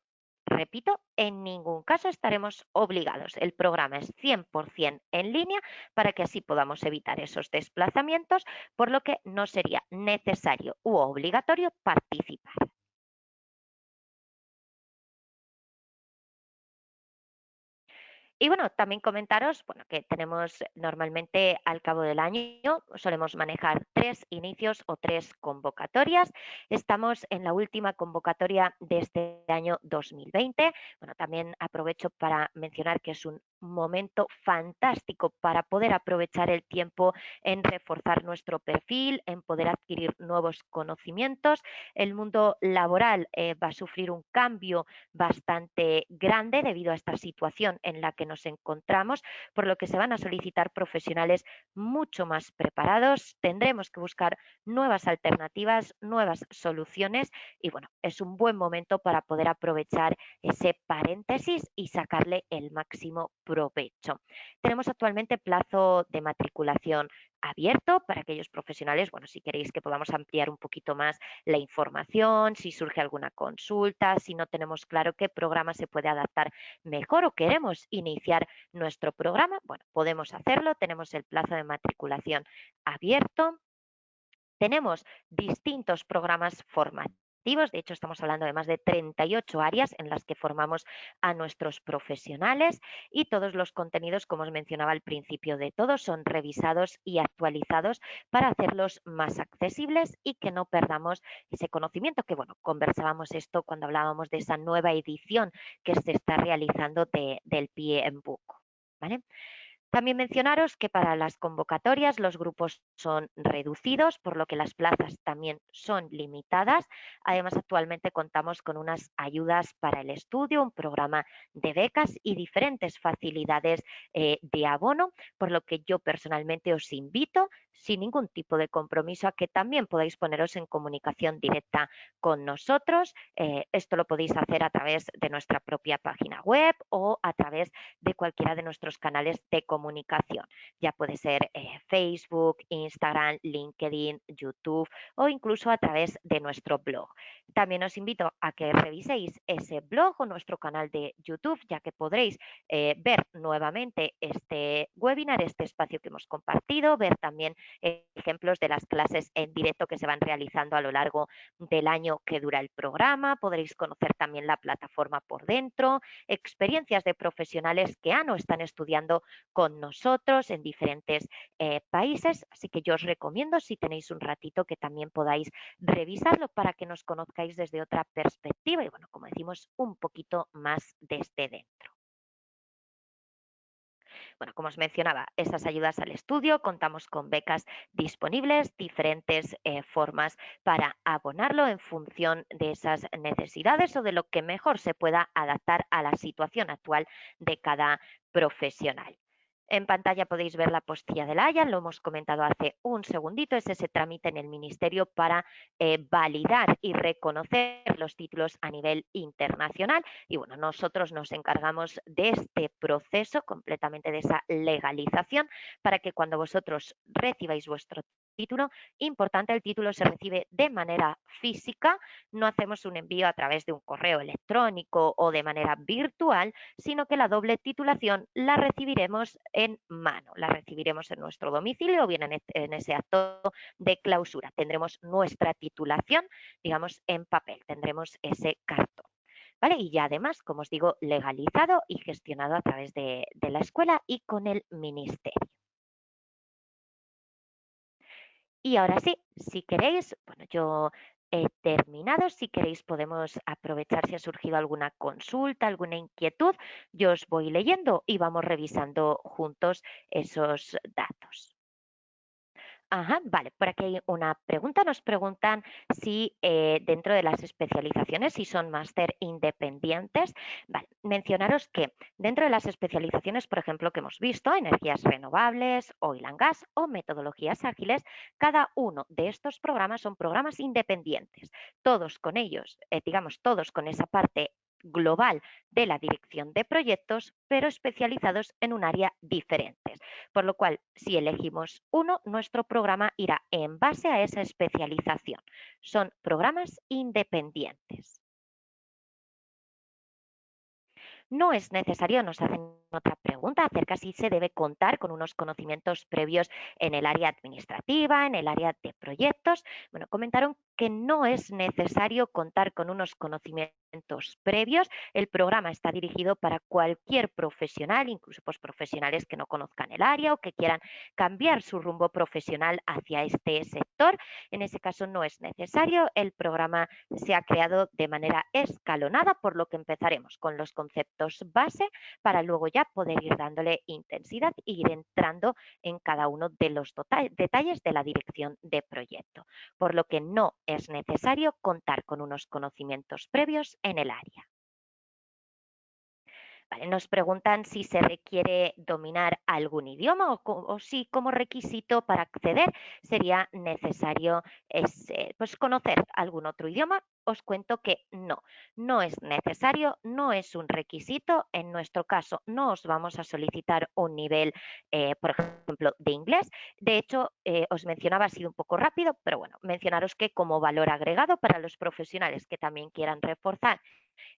repito, en ningún caso estaremos obligados. El programa es 100% en línea para que así podamos evitar esos desplazamientos, por lo que no sería necesario u obligatorio participar. Y bueno, también comentaros, bueno, que tenemos normalmente al cabo del año, solemos manejar 3 inicios o 3 convocatorias. Estamos en la última convocatoria de este año 2020. Bueno, también aprovecho para mencionar que es un momento fantástico para poder aprovechar el tiempo en reforzar nuestro perfil, en poder adquirir nuevos conocimientos. El mundo laboral va a sufrir un cambio bastante grande debido a esta situación en la que nos encontramos, por lo que se van a solicitar profesionales mucho más preparados. Tendremos que buscar nuevas alternativas, nuevas soluciones y bueno, es un buen momento para poder aprovechar ese paréntesis y sacarle el máximo provecho. Tenemos actualmente plazo de matriculación abierto para aquellos profesionales, bueno, si queréis que podamos ampliar un poquito más la información, si surge alguna consulta, si no tenemos claro qué programa se puede adaptar mejor o queremos iniciar nuestro programa, bueno, podemos hacerlo, tenemos el plazo de matriculación abierto, tenemos distintos programas formativos activos. De hecho, estamos hablando de más de 38 áreas en las que formamos a nuestros profesionales y todos los contenidos, como os mencionaba al principio de todo, son revisados y actualizados para hacerlos más accesibles y que no perdamos ese conocimiento que, bueno, conversábamos esto cuando hablábamos de esa nueva edición que se está realizando del PM Book, ¿vale? También mencionaros que para las convocatorias los grupos son reducidos, por lo que las plazas también son limitadas. Además, actualmente contamos con unas ayudas para el estudio, un programa de becas y diferentes facilidades de abono, por lo que yo personalmente os invito, sin ningún tipo de compromiso, a que también podáis poneros en comunicación directa con nosotros. Esto lo podéis hacer a través de nuestra propia página web o a través de cualquiera de nuestros canales de comunicación. Ya puede ser Facebook, Instagram, LinkedIn, YouTube o incluso a través de nuestro blog. También os invito a que reviséis ese blog o nuestro canal de YouTube, ya que podréis ver nuevamente este webinar, este espacio que hemos compartido, ver también ejemplos de las clases en directo que se van realizando a lo largo del año que dura el programa. Podréis conocer también la plataforma por dentro, experiencias de profesionales que han o están estudiando con nosotros en diferentes países. Así que yo os recomiendo, si tenéis un ratito, que también podáis revisarlo para que nos conozcáis desde otra perspectiva y, bueno, como decimos, un poquito más desde dentro. Bueno, como os mencionaba, esas ayudas al estudio, contamos con becas disponibles, diferentes formas para abonarlo en función de esas necesidades o de lo que mejor se pueda adaptar a la situación actual de cada profesional. En pantalla podéis ver la postilla del Haya, lo hemos comentado hace un segundito, es ese trámite en el Ministerio para validar y reconocer los títulos a nivel internacional. Y bueno, nosotros nos encargamos de este proceso, completamente de esa legalización, para que cuando vosotros recibáis vuestro título, importante, el título se recibe de manera física, no hacemos un envío a través de un correo electrónico o de manera virtual, sino que la doble titulación la recibiremos en mano, la recibiremos en nuestro domicilio o bien en ese acto de clausura. Tendremos nuestra titulación, digamos, en papel, tendremos ese cartón. ¿Vale? Y ya además, como os digo, legalizado y gestionado a través de la escuela y con el ministerio. Y ahora sí, si queréis, bueno, yo he terminado. Si queréis podemos aprovechar si ha surgido alguna consulta, alguna inquietud. Yo os voy leyendo y vamos revisando juntos esos datos. Ajá, vale, por aquí hay una pregunta. Nos preguntan si dentro de las especializaciones, si son máster independientes. Vale, mencionaros que dentro de las especializaciones, por ejemplo, que hemos visto, energías renovables, oil and gas o metodologías ágiles, cada uno de estos programas son programas independientes. Todos con ellos, digamos, todos con esa parte global de la dirección de proyectos, pero especializados en un área diferente. Por lo cual, si elegimos uno, nuestro programa irá en base a esa especialización. Son programas independientes. No es necesario, nos hacen otra pregunta acerca si se debe contar con unos conocimientos previos en el área administrativa, en el área de proyectos. Bueno, comentaron que no es necesario contar con unos conocimientos previos. El programa está dirigido para cualquier profesional, incluso pues, profesionales que no conozcan el área o que quieran cambiar su rumbo profesional hacia este sector. En ese caso no es necesario. El programa se ha creado de manera escalonada, por lo que empezaremos con los conceptos base para luego ya poder ir dándole intensidad e ir entrando en cada uno de los detalles de la dirección de proyecto, por lo que no es necesario contar con unos conocimientos previos en el área. Vale, nos preguntan si se requiere dominar algún idioma o si como requisito para acceder sería necesario pues conocer algún otro idioma. Os cuento que no, no es necesario, no es un requisito. En nuestro caso no os vamos a solicitar un nivel, por ejemplo, de inglés. De hecho, os mencionaba, ha sido un poco rápido, pero bueno, mencionaros que como valor agregado para los profesionales que también quieran reforzar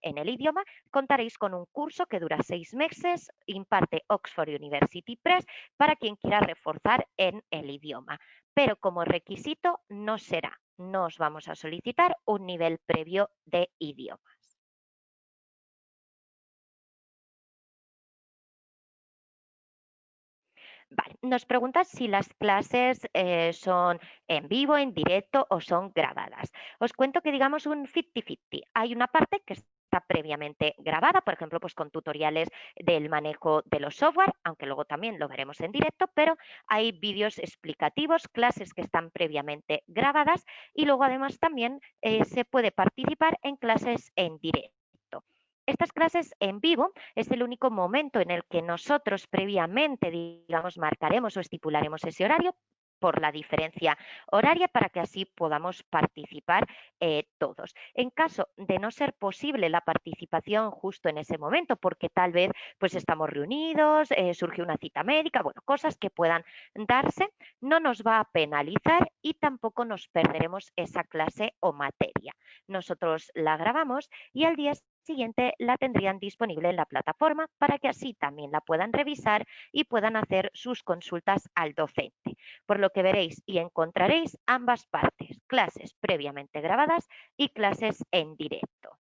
en el idioma, contaréis con un curso que dura 6 meses, imparte Oxford University Press para quien quiera reforzar en el idioma, pero como requisito no será. no os vamos a solicitar un nivel previo de idiomas. Vale, nos preguntas si las clases son en vivo, en directo o son grabadas. Os cuento que digamos un 50-50. Hay una parte que está previamente grabada, por ejemplo, pues con tutoriales del manejo de los software, aunque luego también lo veremos en directo, pero hay vídeos explicativos, clases que están previamente grabadas y luego además también se puede participar en clases en directo. Estas clases en vivo es el único momento en el que nosotros previamente, digamos, marcaremos o estipularemos ese horario por la diferencia horaria para que así podamos participar todos. En caso de no ser posible la participación justo en ese momento, porque tal vez pues estamos reunidos, surge una cita médica, bueno, cosas que puedan darse, no nos va a penalizar y tampoco nos perderemos esa clase o materia. Nosotros la grabamos y al día siguiente la tendrían disponible en la plataforma para que así también la puedan revisar y puedan hacer sus consultas al docente. Por lo que veréis y encontraréis ambas partes, clases previamente grabadas y clases en directo.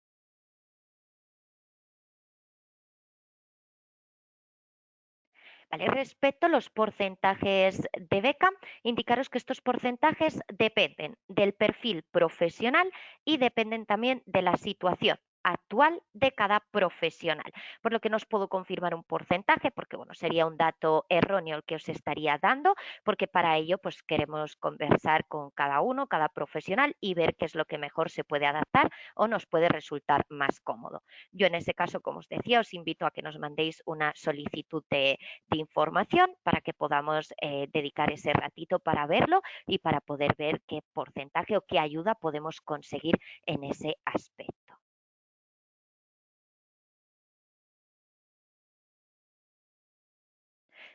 Vale, respecto a los porcentajes de beca, indicaros que estos porcentajes dependen del perfil profesional y dependen también de la situación actual de cada profesional, por lo que no os puedo confirmar un porcentaje porque bueno, sería un dato erróneo el que os estaría dando, porque para ello pues queremos conversar con cada uno, cada profesional y ver qué es lo que mejor se puede adaptar o nos puede resultar más cómodo. Yo en ese caso, como os decía, os invito a que nos mandéis una solicitud de información para que podamos dedicar ese ratito para verlo y para poder ver qué porcentaje o qué ayuda podemos conseguir en ese aspecto.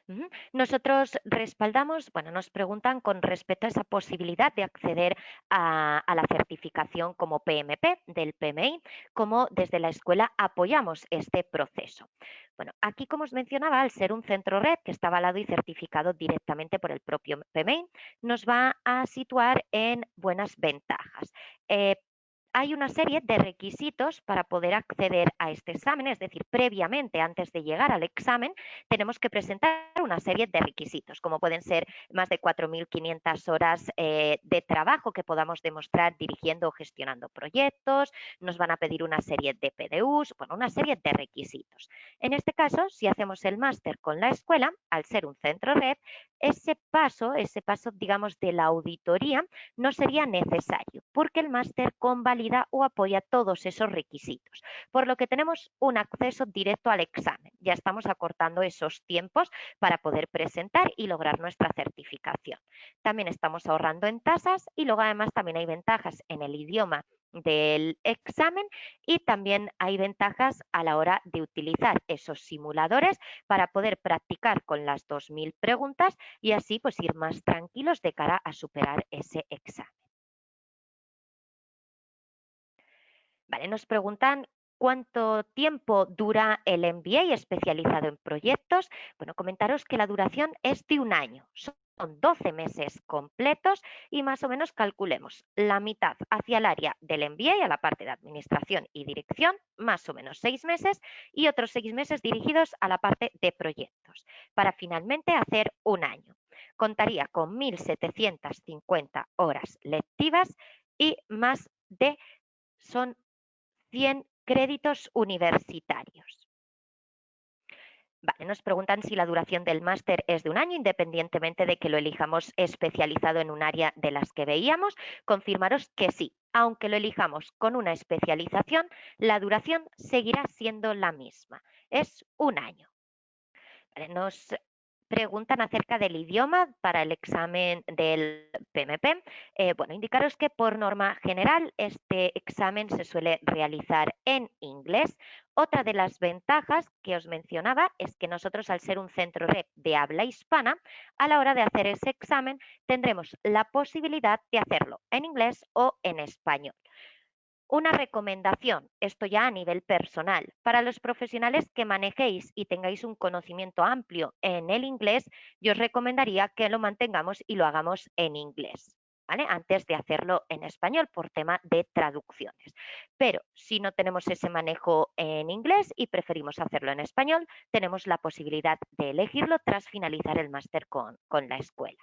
Ujú. Nosotros respaldamos, bueno, nos preguntan con respecto a esa posibilidad de acceder a la certificación como PMP del PMI, cómo desde la escuela apoyamos este proceso. Bueno, aquí, como os mencionaba, al ser un centro red que está avalado y certificado directamente por el propio PMI, nos va a situar en buenas ventajas. Hay una serie de requisitos para poder acceder a este examen, es decir, previamente, antes de llegar al examen, tenemos que presentar una serie de requisitos, como pueden ser más de 4.500 horas de trabajo que podamos demostrar dirigiendo o gestionando proyectos, nos van a pedir una serie de PDUs, bueno, una serie de requisitos. En este caso, si hacemos el máster con la escuela, al ser un centro red, ese paso, digamos, de la auditoría no sería necesario, porque el máster convalida o apoya todos esos requisitos, por lo que tenemos un acceso directo al examen. Ya estamos acortando esos tiempos para poder presentar y lograr nuestra certificación. También estamos ahorrando en tasas y luego además también hay ventajas en el idioma del examen y también hay ventajas a la hora de utilizar esos simuladores para poder practicar con las 2.000 preguntas y así pues ir más tranquilos de cara a superar ese examen. Vale, nos preguntan cuánto tiempo dura el MBA especializado en proyectos. Bueno, comentaros que la duración es de un año. Son 12 meses completos y más o menos calculemos la mitad hacia el área del MBA, a la parte de administración y dirección, más o menos 6 meses, y otros 6 meses dirigidos a la parte de proyectos, para finalmente hacer un año. Contaría con 1.750 horas lectivas y más de son 100 créditos universitarios. Vale, nos preguntan si la duración del máster es de un año, independientemente de que lo elijamos especializado en un área de las que veíamos. Confirmaros que sí, aunque lo elijamos con una especialización, la duración seguirá siendo la misma. Es un año. Vale, nos preguntan acerca del idioma para el examen del PMP. Bueno, indicaros que por norma general este examen se suele realizar en inglés. Otra de las ventajas que os mencionaba es que nosotros, al ser un centro red de habla hispana, a la hora de hacer ese examen tendremos la posibilidad de hacerlo en inglés o en español. Una recomendación, esto ya a nivel personal, para los profesionales que manejéis y tengáis un conocimiento amplio en el inglés, yo os recomendaría que lo mantengamos y lo hagamos en inglés. ¿vale? Antes de hacerlo en español por tema de traducciones. Pero si no tenemos ese manejo en inglés y preferimos hacerlo en español, tenemos la posibilidad de elegirlo tras finalizar el máster con la escuela.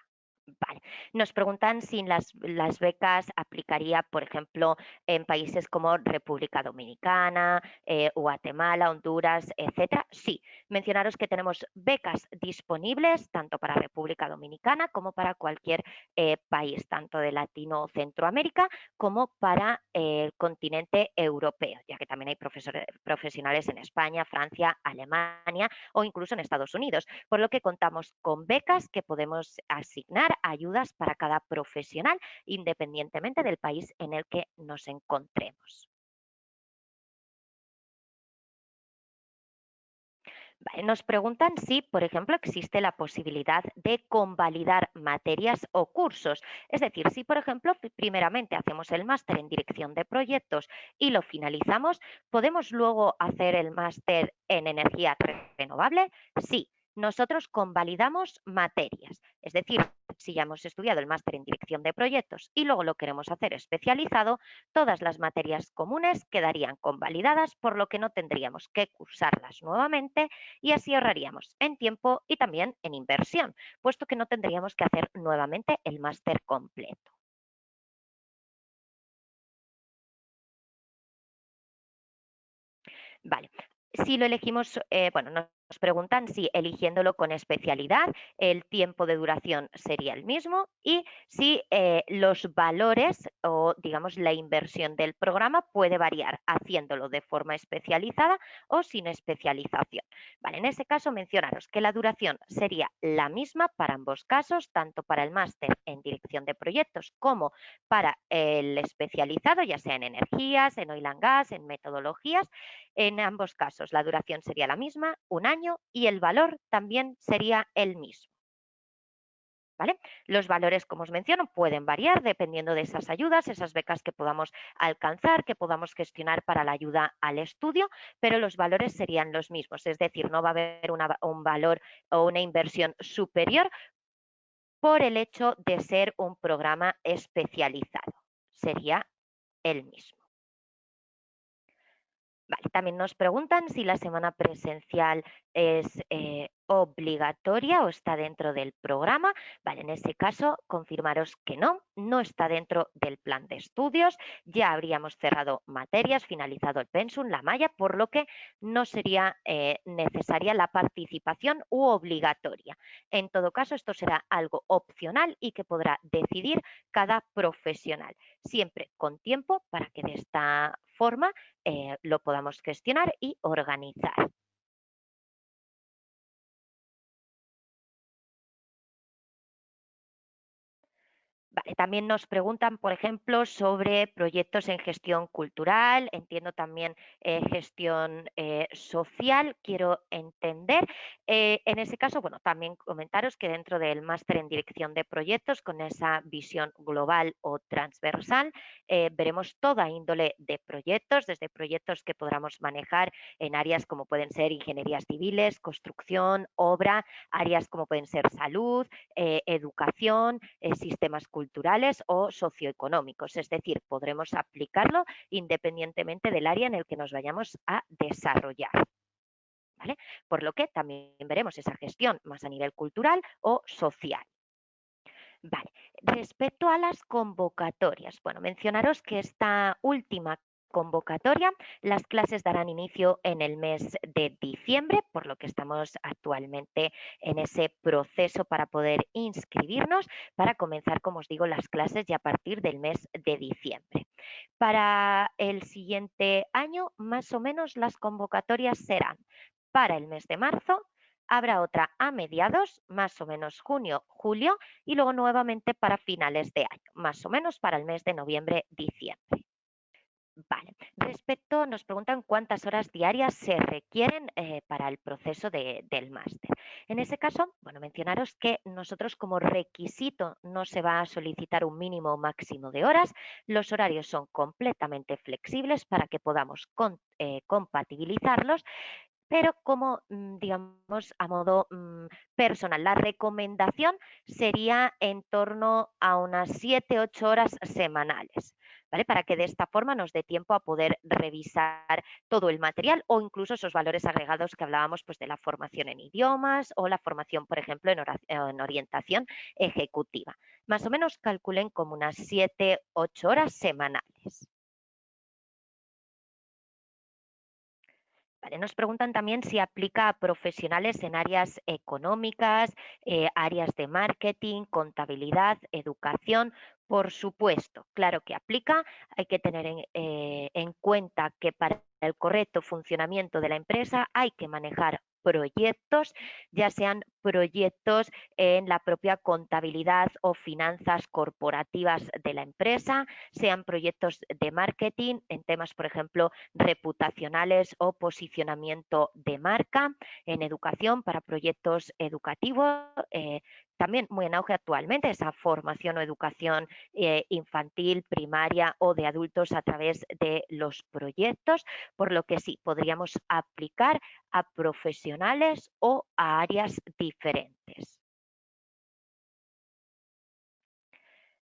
Vale. Nos preguntan si las becas aplicaría, por ejemplo, en países como República Dominicana, Guatemala, Honduras, etcétera. Sí, mencionaros que tenemos becas disponibles tanto para República Dominicana como para cualquier país, tanto de Latino o Centroamérica como para el continente europeo, ya que también hay profesionales en España, Francia, Alemania o incluso en Estados Unidos, por lo que contamos con becas que podemos asignar ayudas para cada profesional independientemente del país en el que nos encontremos. Vale, nos preguntan si, por ejemplo, existe la posibilidad de convalidar materias o cursos. Es decir, si, por ejemplo, primeramente hacemos el máster en dirección de proyectos y lo finalizamos, ¿podemos luego hacer el máster en energía renovable? Sí, nosotros convalidamos materias. Es decir, si ya hemos estudiado el máster en dirección de proyectos y luego lo queremos hacer especializado, todas las materias comunes quedarían convalidadas, por lo que no tendríamos que cursarlas nuevamente y así ahorraríamos en tiempo y también en inversión, puesto que no tendríamos que hacer nuevamente el máster completo. Vale. Si lo elegimos, bueno, nos preguntan si eligiéndolo con especialidad el tiempo de duración sería el mismo y si los valores o digamos la inversión del programa puede variar haciéndolo de forma especializada o sin especialización. Vale, en ese caso mencionaros que la duración sería la misma para ambos casos, tanto para el máster en dirección de proyectos como para el especializado, ya sea en energías, en oil and gas, en metodologías. En ambos casos la duración sería la misma, un año, y el valor también sería el mismo. ¿Vale? Los valores, como os menciono, pueden variar dependiendo de esas ayudas, esas becas que podamos alcanzar, que podamos gestionar para la ayuda al estudio, pero los valores serían los mismos. Es decir, no va a haber un valor o una inversión superior por el hecho de ser un programa especializado. Sería el mismo. Vale, también nos preguntan si la semana presencial es obligatoria o está dentro del programa. Vale, en ese caso, confirmaros que no, no está dentro del plan de estudios. Ya habríamos cerrado materias, finalizado el pensum, la malla, por lo que no sería necesaria la participación u obligatoria. En todo caso, esto será algo opcional y que podrá decidir cada profesional, siempre con tiempo para que de esta forma lo podamos gestionar y organizar. Vale, también nos preguntan, por ejemplo, sobre proyectos en gestión cultural, entiendo también gestión social, quiero entender. En ese caso, bueno, también comentaros que dentro del máster en dirección de proyectos, con esa visión global o transversal, veremos toda índole de proyectos, desde proyectos que podamos manejar en áreas como pueden ser ingenierías civiles, construcción, obra, áreas como pueden ser salud, educación, sistemas culturales o socioeconómicos. Es decir, podremos aplicarlo independientemente del área en el que nos vayamos a desarrollar. ¿Vale? Por lo que también veremos esa gestión más a nivel cultural o social. Vale, respecto a las convocatorias, bueno, mencionaros que esta última convocatoria, las clases darán inicio en el mes de diciembre, por lo que estamos actualmente en ese proceso para poder inscribirnos, para comenzar, como os digo, las clases ya a partir del mes de diciembre. Para el siguiente año, más o menos las convocatorias serán para el mes de marzo, habrá otra a mediados, más o menos junio, julio, y luego nuevamente para finales de año, más o menos para el mes de noviembre, diciembre. Vale. Respecto, nos preguntan cuántas horas diarias se requieren para el proceso del máster. En ese caso, bueno, mencionaros que nosotros como requisito no se va a solicitar un mínimo o máximo de horas. Los horarios son completamente flexibles para que podamos compatibilizarlos pero como, digamos, a modo personal. La recomendación sería en torno a unas 7, 8 horas semanales, ¿vale? Para que de esta forma nos dé tiempo a poder revisar todo el material o incluso esos valores agregados que hablábamos pues, de la formación en idiomas o la formación, por ejemplo, en orientación ejecutiva. Más o menos calculen como unas 7, 8 horas semanales. Vale, nos preguntan también si aplica a profesionales en áreas económicas, áreas de marketing, contabilidad, educación. Por supuesto, claro que aplica. Hay que tener en cuenta que para el correcto funcionamiento de la empresa hay que manejar proyectos, ya sean proyectos en la propia contabilidad o finanzas corporativas de la empresa, sean proyectos de marketing en temas, por ejemplo, reputacionales o posicionamiento de marca, en educación para proyectos educativos, también muy en auge actualmente esa formación o educación infantil, primaria o de adultos a través de los proyectos, por lo que sí, podríamos aplicar a profesionales o a áreas diferentes.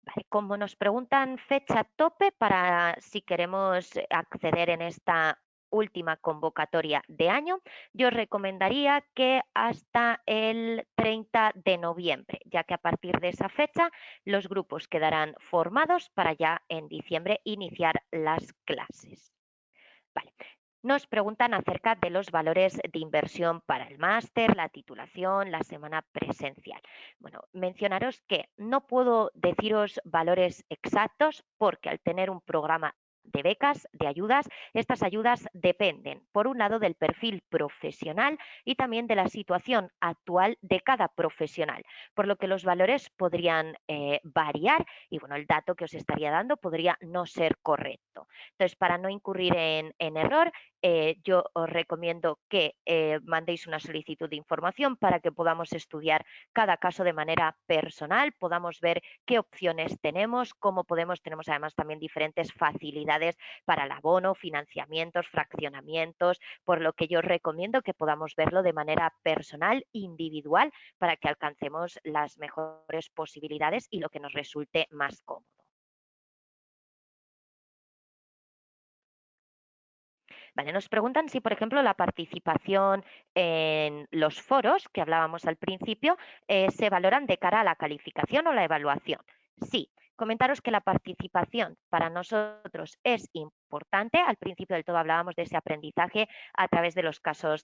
Vale, como nos preguntan fecha tope para si queremos acceder en esta última convocatoria de año, yo recomendaría que hasta el 30 de noviembre, ya que a partir de esa fecha los grupos quedarán formados para ya en diciembre iniciar las clases. Vale. Nos preguntan acerca de los valores de inversión para el máster, la titulación, la semana presencial. Bueno, mencionaros que no puedo deciros valores exactos porque al tener un programa de becas, de ayudas, estas ayudas dependen, por un lado, del perfil profesional y también de la situación actual de cada profesional, por lo que los valores podrían variar y bueno, el dato que os estaría dando podría no ser correcto. Entonces, para no incurrir en error, yo os recomiendo que mandéis una solicitud de información para que podamos estudiar cada caso de manera personal, podamos ver qué opciones tenemos, cómo podemos, tenemos además también diferentes facilidades para el abono, financiamientos, fraccionamientos, por lo que yo os recomiendo que podamos verlo de manera personal, individual, para que alcancemos las mejores posibilidades y lo que nos resulte más cómodo. Vale, nos preguntan si, por ejemplo, la participación en los foros que hablábamos al principio se valoran de cara a la calificación o la evaluación. Sí, comentaros que la participación para nosotros es importante. Al principio del todo hablábamos de ese aprendizaje a través de los casos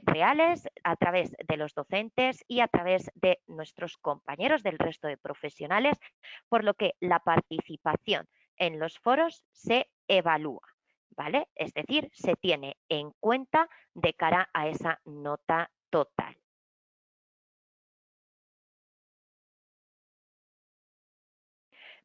reales, a través de los docentes y a través de nuestros compañeros del resto de profesionales, por lo que la participación en los foros se evalúa. ¿Vale? Es decir, se tiene en cuenta de cara a esa nota total.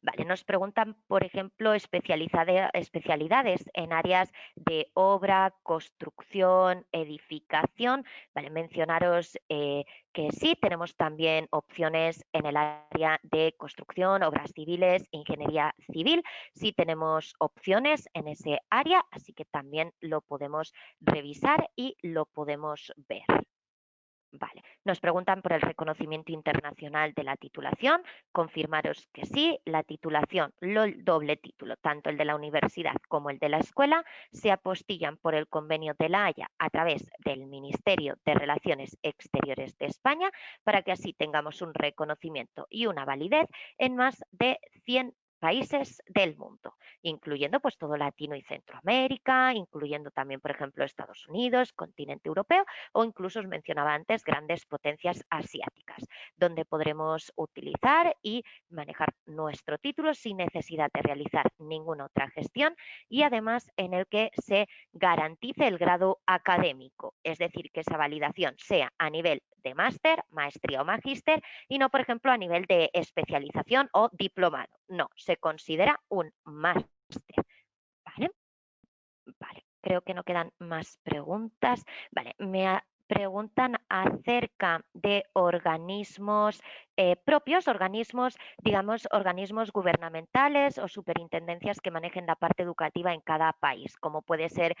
Vale, nos preguntan, por ejemplo, especialidades en áreas de obra, construcción, edificación. Vale, mencionaros que sí, tenemos también opciones en el área de construcción, obras civiles, ingeniería civil. Sí tenemos opciones en ese área, así que también lo podemos revisar y lo podemos ver. Vale, nos preguntan por el reconocimiento internacional de la titulación. Confirmaros que sí, la titulación, el doble título, tanto el de la universidad como el de la escuela, se apostillan por el convenio de la Haya a través del Ministerio de Relaciones Exteriores de España para que así tengamos un reconocimiento y una validez en más de 100 países del mundo, incluyendo pues todo Latino y Centroamérica, incluyendo también, por ejemplo, Estados Unidos, continente europeo o incluso os mencionaba antes grandes potencias asiáticas, donde podremos utilizar y manejar nuestro título sin necesidad de realizar ninguna otra gestión y además en el que se garantice el grado académico, es decir, que esa validación sea a nivel de máster, maestría o magíster y no, por ejemplo, a nivel de especialización o diplomado. No, se considera un máster. ¿Vale? Vale, creo que no quedan más preguntas. Vale, preguntan acerca de organismos propios, organismos, digamos, organismos gubernamentales o superintendencias que manejen la parte educativa en cada país, como puede ser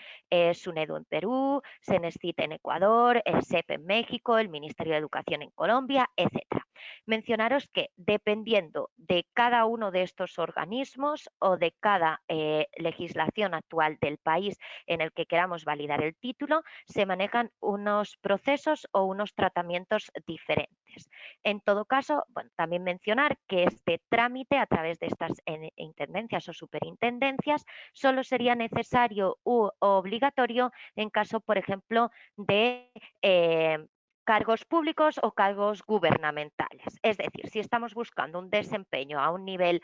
SUNEDU en Perú, CENESCIT en Ecuador, el SEP en México, el Ministerio de Educación en Colombia, etcétera. Mencionaros que dependiendo de cada uno de estos organismos o de cada legislación actual del país en el que queramos validar el título, se manejan unos procesos o unos tratamientos diferentes. En todo caso, bueno, también mencionar que este trámite a través de estas intendencias o superintendencias solo sería necesario u obligatorio en caso, por ejemplo, de cargos públicos o cargos gubernamentales. Es decir, si estamos buscando un desempeño a un nivel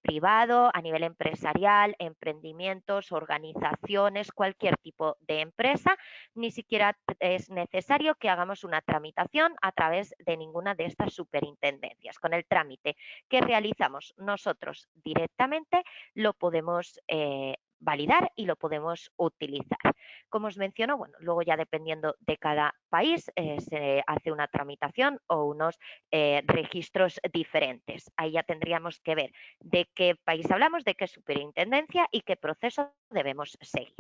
privado, a nivel empresarial, emprendimientos, organizaciones, cualquier tipo de empresa, ni siquiera es necesario que hagamos una tramitación a través de ninguna de estas superintendencias. Con el trámite que realizamos nosotros directamente, lo podemos validar y lo podemos utilizar. Como os menciono, bueno, luego ya dependiendo de cada país se hace una tramitación o unos registros diferentes. Ahí ya tendríamos que ver de qué país hablamos, de qué superintendencia y qué proceso debemos seguir.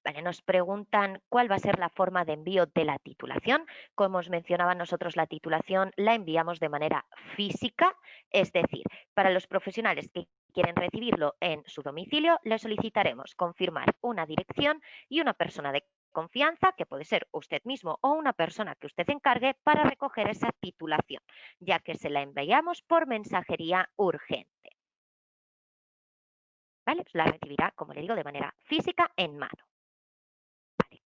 Vale, nos preguntan cuál va a ser la forma de envío de la titulación. Como os mencionaba, nosotros la titulación la enviamos de manera física, es decir, para los profesionales que quieren recibirlo en su domicilio, le solicitaremos confirmar una dirección y una persona de confianza, que puede ser usted mismo o una persona que usted encargue, para recoger esa titulación, ya que se la enviamos por mensajería urgente. ¿Vale? La recibirá, como le digo, de manera física en mano.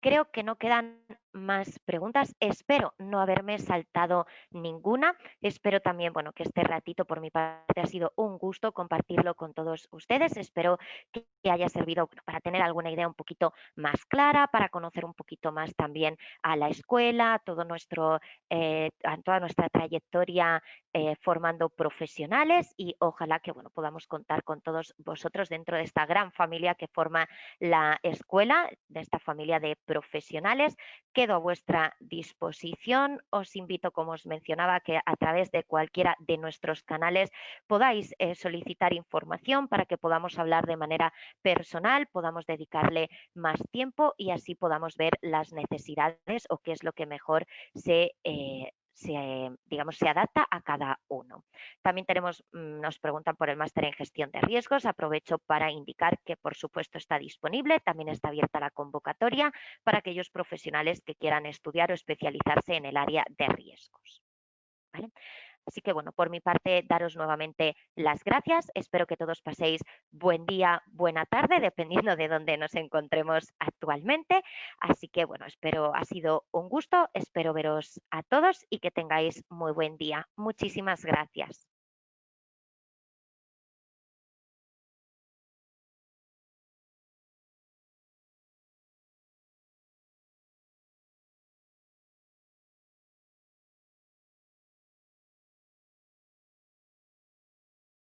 Creo que no quedan más preguntas. Espero no haberme saltado ninguna. Espero también, bueno, que este ratito por mi parte ha sido un gusto compartirlo con todos ustedes. Espero que haya servido para tener alguna idea un poquito más clara, para conocer un poquito más también a la escuela, a toda nuestra trayectoria formando profesionales, y ojalá que, bueno, podamos contar con todos vosotros dentro de esta gran familia que forma la escuela, de esta familia de profesionales. Quedo a vuestra disposición. Os invito, como os mencionaba, que a través de cualquiera de nuestros canales podáis solicitar información para que podamos hablar de manera personal, podamos dedicarle más tiempo y así podamos ver las necesidades o qué es lo que mejor digamos, se adapta a cada uno. También nos preguntan por el máster en gestión de riesgos. Aprovecho para indicar que, por supuesto, está disponible. También está abierta la convocatoria para aquellos profesionales que quieran estudiar o especializarse en el área de riesgos. ¿Vale? Así que, bueno, por mi parte, daros nuevamente las gracias. Espero que todos paséis buen día, buena tarde, dependiendo de dónde nos encontremos actualmente. Así que, bueno, ha sido un gusto. Espero veros a todos y que tengáis muy buen día. Muchísimas gracias.